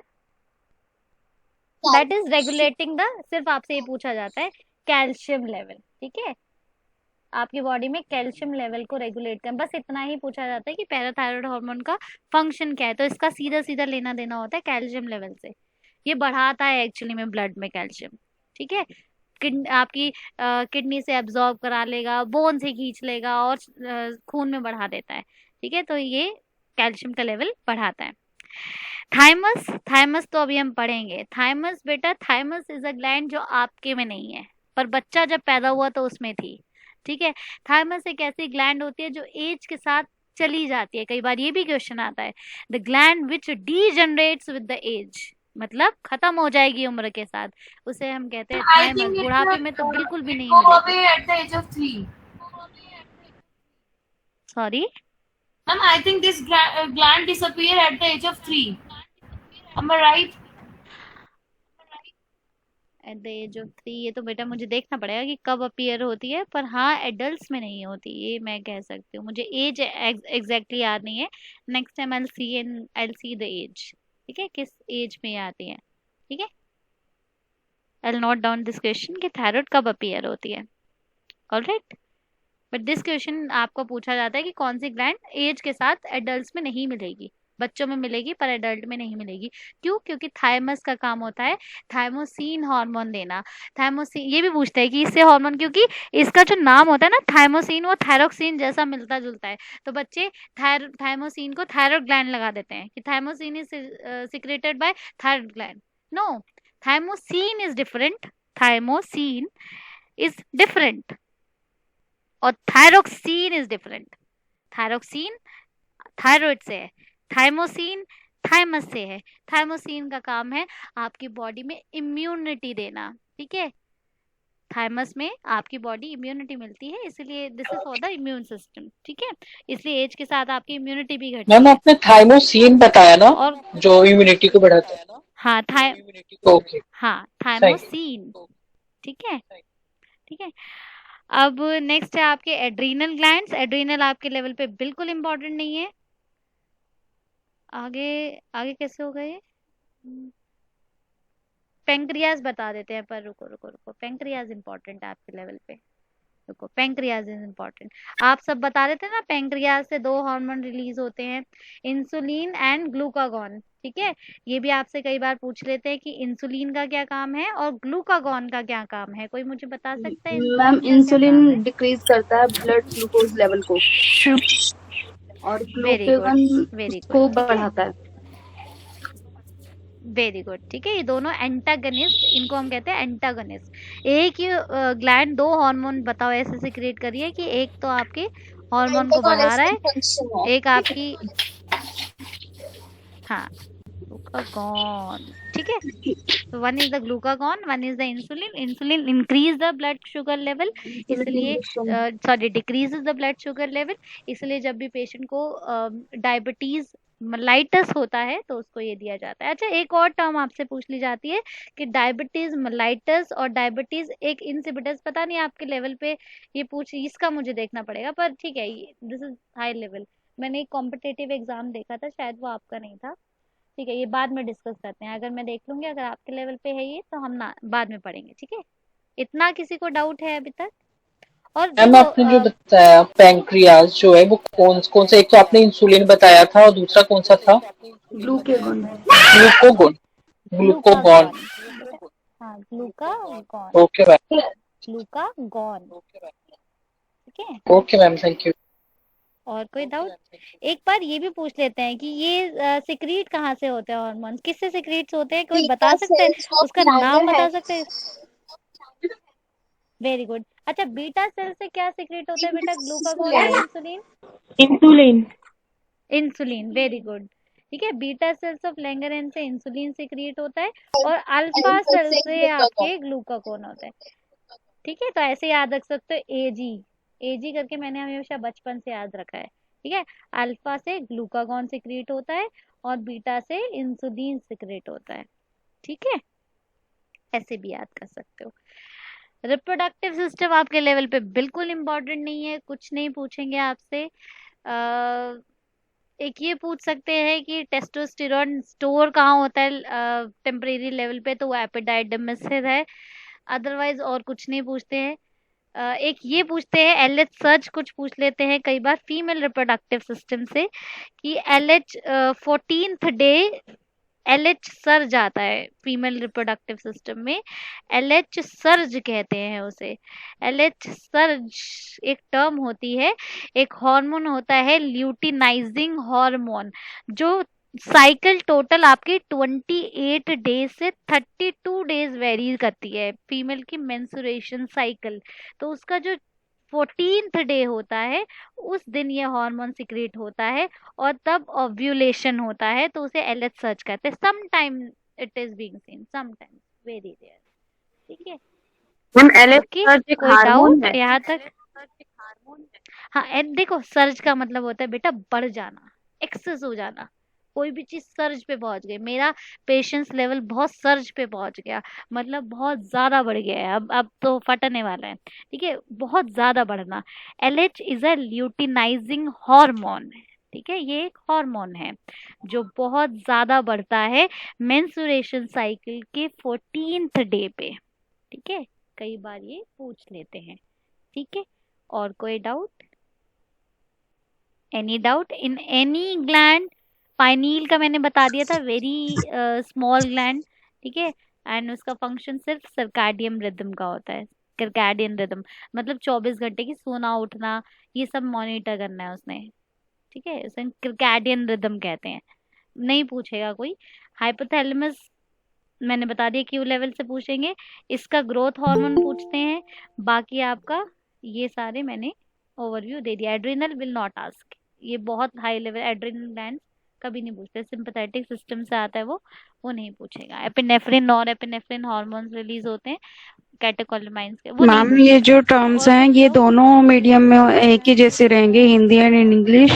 दैट इज रेगुलेटिंग द, सिर्फ आपसे ये पूछा जाता है, कैल्शियम लेवल। ठीक है, आपकी बॉडी में कैल्शियम लेवल को रेगुलेट करें। बस इतना ही पूछा जाता है कि पैराथायराइड हार्मोन का फंक्शन क्या है, तो इसका सीधा सीधा लेना देना होता है कैल्शियम लेवल से। ये बढ़ाता है एक्चुअली में ब्लड में कैल्शियम, ठीक है। आपकी किडनी से एब्जॉर्ब करा लेगा, बोन से खींच लेगा और खून में बढ़ा देता है, ठीक है। तो ये कैल्शियम का लेवल बढ़ाता है। थाइमस, थाइमस तो अभी हम पढ़ेंगे। थाइमस बेटा, थाइमस इज अ ग्लैंड जो आपके में नहीं है, पर बच्चा जब पैदा हुआ तो उसमें थी, ठीक है। थाइमस एक ऐसी ग्लैंड होती है जो एज के साथ चली जाती है। कई बार ये भी क्वेश्चन आता है, the gland which degenerates with the age, मतलब खत्म हो जाएगी उम्र के साथ, उसे हम कहते हैं I थाइमस। think it बुढ़ापे will में तो बिल्कुल भी नहीं go मिलेगी। away at the age of 3. Sorry, Ma'am, I think this gland disappear at the age of 3. Am I right? At the age of 3, ये तो बेटा मुझे देखना पड़ेगा कि कब अपीयर होती है, पर हाँ एडल्ट्स में नहीं होती, ये मैं कह सकती हूँ। मुझे एज एग्जैक्टली याद नहीं है। Next time I see the age, ठीक है, किस एज में आती है, ठीक है। I note down this question कि थायराइड कब अपीयर होती है। ऑलराइट, बट दिस क्वेश्चन आपको पूछा जाता है कि कौन सी ग्लैंड एज के साथ एडल्ट्स में नहीं मिलेगी, बच्चों में मिलेगी पर एडल्ट में नहीं मिलेगी। क्यों? क्योंकि थाइमस का काम होता है थाइमोसिन हार्मोन देना। थाइमोसिन, ये भी पूछता है कि इससे हार्मोन, क्योंकि इसका जो नाम होता है ना थाइमोसिन, वो थायरोक्सिन जैसा मिलता जुलता है, तो बच्चे थाइमोसिन को थायराइड ग्लैंड लगा देते हैं कि thymosin is secreted by thyroid gland. No, thymosin is different, thymosin is different और thyroxine is different. Thyroxine thyroid से है, थाइमोसिन थाइमस से है। थाइमोसिन का काम है आपकी बॉडी में इम्यूनिटी देना, ठीक है। थाइमस में आपकी बॉडी इम्यूनिटी मिलती है, इसलिए this is for the immune system, ठीक है। इसलिए एज के साथ आपकी इम्यूनिटी भी घटती मैम है। आपने थाइमोसिन बताया ना, और जो इम्यूनिटी को बढ़ाता है। हाँ ओके, हाँ सही। थाइमोसिन, ठीक है, ठीक है। अब नेक्स्ट है आपके एड्रीनल ग्लैंड्स। एड्रीनल आपके लेवल पे बिल्कुल इंपॉर्टेंट नहीं है। आगे आगे कैसे हो गए? पेंक्रियाज बता देते हैं, पर रुको रुको रुको, पेंक्रियाज इंपॉर्टेंट है आपके लेवल पे। रुको, पेंक्रियाज इज इम्पोर्टेंट। आप सब बता रहे थे ना, पेंक्रियाज से 2 हार्मोन रिलीज होते हैं, इंसुलिन एंड ग्लूकागॉन, ठीक है। ये भी आपसे कई बार पूछ लेते हैं कि इंसुलिन का क्या काम है और ग्लूकागॉन का क्या काम है। कोई मुझे बता सकता है इनका मैम क्या क्या काम इंसुलिन है? डिक्रीज करता है ब्लड ग्लूकोज लेवल को और वेरी गुड, ग्लूकागॉन वेरी को गुड, ठीक है, बढ़ाता है। वेरी गुड, ठीक है। ये दोनों एंटागनिस्ट, इनको हम कहते हैं एंटागनिस्ट। एक ही ग्लैंड 2 हार्मोन बताओ ऐसे सिक्रिएट करिए कि एक तो आपके हार्मोन को बढ़ा रहा है, एक आपकी, हाँ, ग्लूकागॉन, ठीक है। तो one is the glucagon, one is the insulin. Insulin increase the blood sugar level, इसलिए sorry decreases the blood sugar level, इसलिए जब भी पेशेंट को डायबिटीज मलाइटस होता है तो उसको ये दिया जाता है। अच्छा, एक और टर्म आपसे पूछ ली जाती है कि डायबिटीज मलाइटस और डायबिटीज एक इंसिपिडस, पता नहीं आपके लेवल पे ये पूछ, इसका मुझे देखना पड़ेगा, पर ठीक है, दिस इज हाई लेवल। मैंने एक कॉम्पिटेटिव एग्जाम देखा था, शायद वो आपका नहीं था, ठीक है। ये बाद में डिस्कस करते हैं, अगर मैं देख लूंगी अगर आपके लेवल पे है ये तो हम ना बाद में पढ़ेंगे, ठीक है। इतना किसी को डाउट है अभी तक? और मैम देखो आपने जो बताया पैंक्रियाज जो है वो कौन कौन सा, एक तो आपने इंसुलिन बताया था और दूसरा कौन सा था? ग्लूकागॉन। ग्लूकोगॉन। ग्लूकोगॉन, हाँ ग्लूकागॉन, ओके मैम, ग्लूकागॉन, ठीक है। Okay ma'am, thank you. और कोई डाउट? एक बार ये भी पूछ लेते हैं कि ये सिक्रीट कहाँ से होते हैं हार्मोन्स, किससे सिक्रीट्स होते हैं, कोई बता सकते हैं? उसका नाम बता सकते हैं? Very good. अच्छा, बीटा सेल से क्या सिक्रेट होता है बेटा, ग्लूकागॉन या insulin? Insulin. Insulin, very good, ठीक है। बीटा सेल्स ऑफ लैंगरेन से इंसुलिन सिक्रिएट होता है और अल्फा सेल से आपके ग्लूकागॉन होता है, ठीक है। तो ऐसे याद रख सकते हो, एजी, एजी करके मैंने हमेशा बचपन से याद रखा है, ठीक है। अल्फा से ग्लूकागॉन सिक्रिएट होता है और बीटा से इंसुलिन सिक्रिएट होता है, ठीक है। ऐसे भी याद कर सकते हो। रिप्रोडक्टिव सिस्टम आपके लेवल पे बिल्कुल इंपॉर्टेंट नहीं है, कुछ नहीं पूछेंगे आपसे। एक ये पूछ सकते हैं कि टेस्टोस्टेरोन स्टोर कहाँ होता है टेम्परेरी लेवल पे, तो वो एपिडाइडम में स्थित है, अदरवाइज और कुछ नहीं पूछते हैं। एक ये पूछते हैं एलएच सर्च, कुछ पूछ लेते हैं कई बार फीमेल रिप्रोडक्टिव सिस्टम से कि LH 14th day LH surge आता है फीमेल रिप्रोडक्टिव सिस्टम में। एलएच सर्ज कहते हैं उसे। एलएच सर्ज एक टर्म होती है, एक हार्मोन होता है ल्यूटिनाइजिंग हार्मोन, जो साइकिल टोटल आपकी 28 डेज से 32 डेज वेरी करती है फीमेल की मेंस्ट्रुएशन साइकिल। तो उसका जो 14th डे होता है उस दिन ये हार्मोन सिक्रेट होता है और तब ओव्यूलेशन होता है, तो उसे एलएच सर्च कहते हैं। Sometime it is being seen, sometime very rare. ठीक है मैम एलएच ओके, सर्ज एक कोई हार्मोन डाउट है। यहाँ तक? हाँ देखो सर्ज का मतलब होता है बेटा बढ़ जाना, एक्सेस हो जाना। कोई भी चीज सर्ज पे पहुंच गई, मेरा पेशेंस लेवल बहुत सर्ज पे पहुंच गया, मतलब बहुत ज्यादा बढ़ गया है, अब तो फटने वाला है। ठीक है, बहुत ज्यादा बढ़ना। LH is a luteinizing hormone. ठीक है, ये एक हार्मोन है जो बहुत ज्यादा बढ़ता है मेंस्ट्रुएशन साइकिल के 14th डे पे। ठीक है, कई बार ये पूछ लेते हैं। ठीक है, और कोई doubt? Any doubt in any gland? Pineal का मैंने बता दिया था, वेरी स्मॉल ग्लैंड। ठीक है, एंड उसका फंक्शन सिर्फ सर्काडियन रिदम का होता है। सर्काडियन रिदम मतलब 24 घंटे की सोना उठना, ये सब मॉनिटर करना है उसने। ठीक है, उसे सर्काडियन रिदम कहते हैं। नहीं पूछेगा कोई। हाइपोथैलेमस मैंने बता दिया क्यू लेवल से पूछेंगे। इसका ग्रोथ हार्मोन पूछते हैं। बाकी आपका ये सारे मैंने ओवरव्यू दे दिया। एड्रिनल विल नॉट आस्क, ये बहुत हाई लेवल एड्रिनल ग्लैंड कभी नहीं पूछते, सिंपैथेटिक सिस्टम से आता है वो नहीं पूछेगा। Epinephrine nor epinephrine hormones release होते हैं कैटेकोलामाइंस के, वो नहीं मैम ये जो टर्म्स और हैं ये दोनों मीडियम में एक ही जैसे रहेंगे, हिंदी एंड इंग्लिश?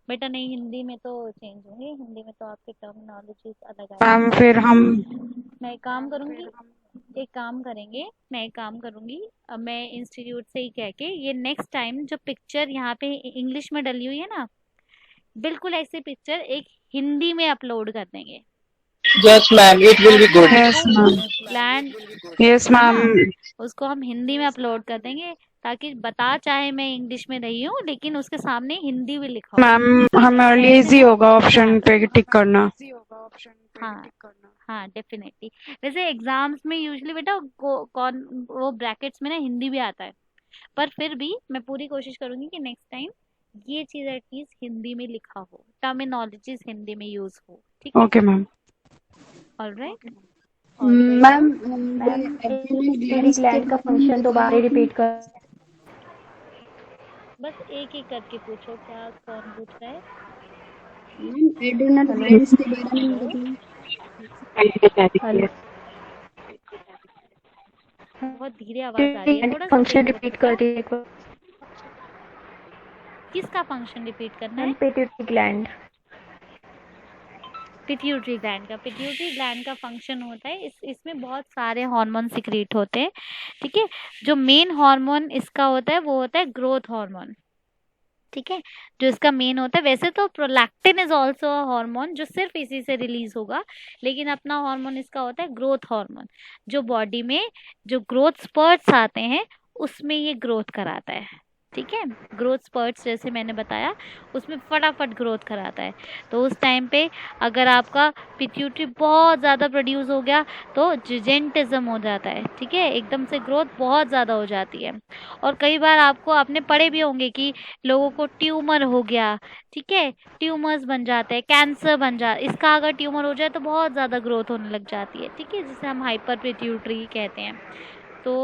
बेटा नहीं, हिंदी में तो चेंज होंगे, हिंदी में तो आपके टर्मिनोलॉजीज अलग आएंगे। मैम फिर हम मैं एक काम करूंगी, मैं एक काम करूंगी, अब मैं इंस्टीट्यूट से ही कह के ये नेक्स्ट टाइम जो पिक्चर यहाँ पे इंग्लिश में डली हुई है ना, बिल्कुल ऐसी पिक्चर एक हिंदी में अपलोड कर देंगे। Yes ma'am, it will be good. Yes ma'am, plan yes है ना, मैम, उसको हम हिंदी में अपलोड कर देंगे ताकि बता चाहे मैं इंग्लिश में रही हूँ लेकिन उसके सामने हिंदी भी लिखा हो। मैम हमें ऐसे इजी ना, होगा ऑप्शन पे टिक करना। हाँ हाँ डेफिनेटली। वैसे एग्जाम्स में यूजुअली बेटा कौन वो ब्रैकेट्स में ना हिंदी भी आता है, पर फिर भी मैं पूरी कोशिश करूंगी कि नेक्स्ट टाइम ये चीज एटलीस्ट हिंदी में लिखा हो, टर्मिनोलॉजीज हिंदी में यूज हो। ठीक है, okay ma'am. Alright ma'am gland का फंक्शन दोबारा रिपीट कर। बस एक एक करके पूछो, क्या कौन पूछ रहा है? एड्रिनल ग्लैंड्स के बारे में बताइए। बहुत धीरे आवाज आ रही है, थोड़ा सा फंक्शन तेज रिपीट बोलो। कर दिए एक बार। किसका फंक्शन रिपीट करना है? Pituitary gland. पिट्यूटरी ग्लैंड का। पिट्यूटरी ग्लैंड का फंक्शन होता है, इसमें बहुत सारे हार्मोन सिक्रीट होते हैं। ठीक है, जो मेन हार्मोन इसका होता है वो होता है ग्रोथ हार्मोन। ठीक है, जो इसका मेन होता है, वैसे तो प्रोलैक्टिन इज ऑल्सो हार्मोन जो सिर्फ इसी से रिलीज होगा, लेकिन अपना हार्मोन इसका होता है ग्रोथ हार्मोन, जो बॉडी में जो ग्रोथ स्पर्ट्स आते हैं उसमें ये ग्रोथ कराता है। ठीक है, ग्रोथ स्पर्ट्स जैसे मैंने बताया उसमें फटाफट ग्रोथ कराता है। तो उस टाइम पे अगर आपका पिट्यूटरी बहुत ज़्यादा प्रोड्यूस हो गया तो जिजेंटिज्म हो जाता है। ठीक है, एकदम से ग्रोथ बहुत ज़्यादा हो जाती है। और कई बार आपने पढ़े भी होंगे कि लोगों को ट्यूमर हो गया। ठीक है, ट्यूमर्स बन जाते हैं, कैंसर बन जा, इसका अगर ट्यूमर हो जाए तो बहुत ज़्यादा ग्रोथ होने लग जाती है। ठीक है, जिसे हम हाइपर पिट्यूटरी कहते हैं। तो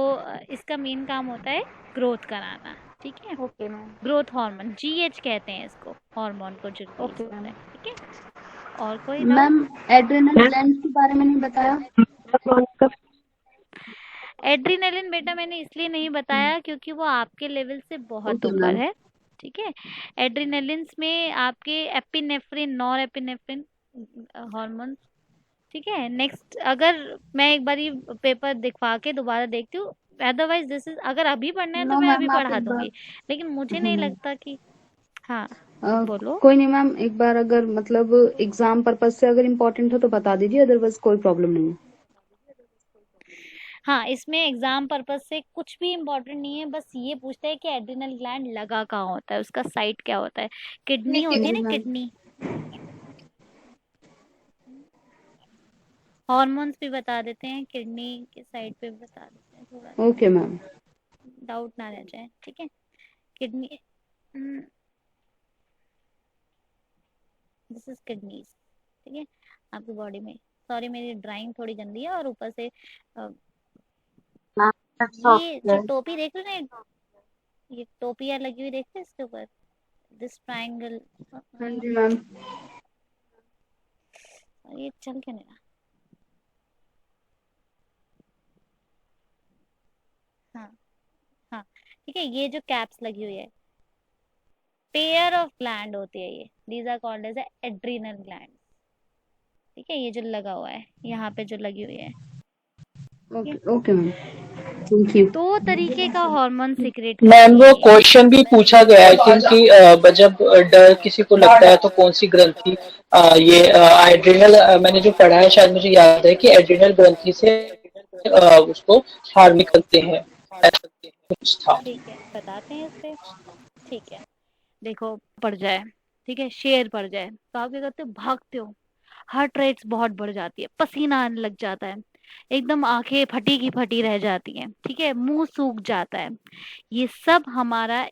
इसका मेन काम होता है ग्रोथ कराना। ठीक है, okay ma'am. Growth hormone GH कहते हैं इसको, हार्मोन को जो रिलीज ओके होता है। मैम। ठीक है, और कोई मैम एड्रिनल ग्लैंड्स के बारे में नहीं बताया। एड्रीनलिन बेटा मैंने इसलिए नहीं बताया क्योंकि वो आपके लेवल से बहुत ओके ऊपर मैम। है। ठीक है, एड्रीनलिन्स में आपके एपिनेफ्रिन नॉर एपिनेफ्रिन हार्मोन। ठीक है, नेक्स्ट अगर मैं एक बार पेपर दिखवा के दोबारा देखती हूँ, अदरवाइज दिस इज, अगर अभी पढ़ना है तो नो मैं अभी मैम आप पढ़ा एक बार दूंगी, लेकिन मुझे नहीं लगता कि हाँ बोलो। कोई नहीं मैम, एक बार अगर मतलब एग्जाम पर्पज से अगर इम्पोर्टेंट हो तो बता दीजिए, अदरवाइज कोई प्रॉब्लम नहीं है। हाँ, इसमें एग्जाम पर्पज से कुछ भी इम्पोर्टेंट नहीं है, बस ये पूछता है कि एड्रिनल ग्लैंड लगा कहाँ होता है, उसका साइट क्या होता है। किडनी होती है ना, किडनी। हॉर्मोन्स भी बता देते हैं, किडनी के साइड पे भी बता देते हैं, थोड़ा ओके मैम। डाउट ना रह जाए, ठीक है। किडनी, दिस इज किडनीज, ठीक है, आपकी बॉडी में। सॉरी मेरी ड्राइंग थोड़ी गंदी है, और ऊपर से ये जो टोपी देख रहे हैं, ये टोपियां लगी हुई देखते हैं इसके ऊपर, दिस ट्रायंगल। हाँ जी मैम। ये चल क्यों नहीं रहा? हाँ हाँ, ठीक है, ये जो कैप्स लगी हुई है, पेयर ऑफ ग्लैंड होती है ये, these are called as adrenal gland, ठीक है। ये जो लगा हुआ है यहाँ पे, जो लगी हुई है, ओके मैम, थैंक यू। 2 तरीके का हार्मोन सीक्रेट मैम वो क्वेश्चन भी पूछा गया है कि जब डर किसी को लगता है तो कौन सी ग्रंथि ये एड्रिनल, मैंने जो पढ़ा है शायद मुझे याद है कि एड्रिनल ग्रंथि से उसको हार्मिक करते हैं, ऐसा कुछ था। ठीक है, बताते हैं इस पे, ठीक है। देखो पड़ जाए, ठीक है, शेर पड़ जाए तो आप क्या करते हो? भागते हो, हार्ट रेट्स बहुत बढ़ जाती है, पसीना आने लग जाता है, एकदम आंखें फटी की फटी रह जाती हैं, ठीक है, मुंह सूख जाता है। ये सब हमारा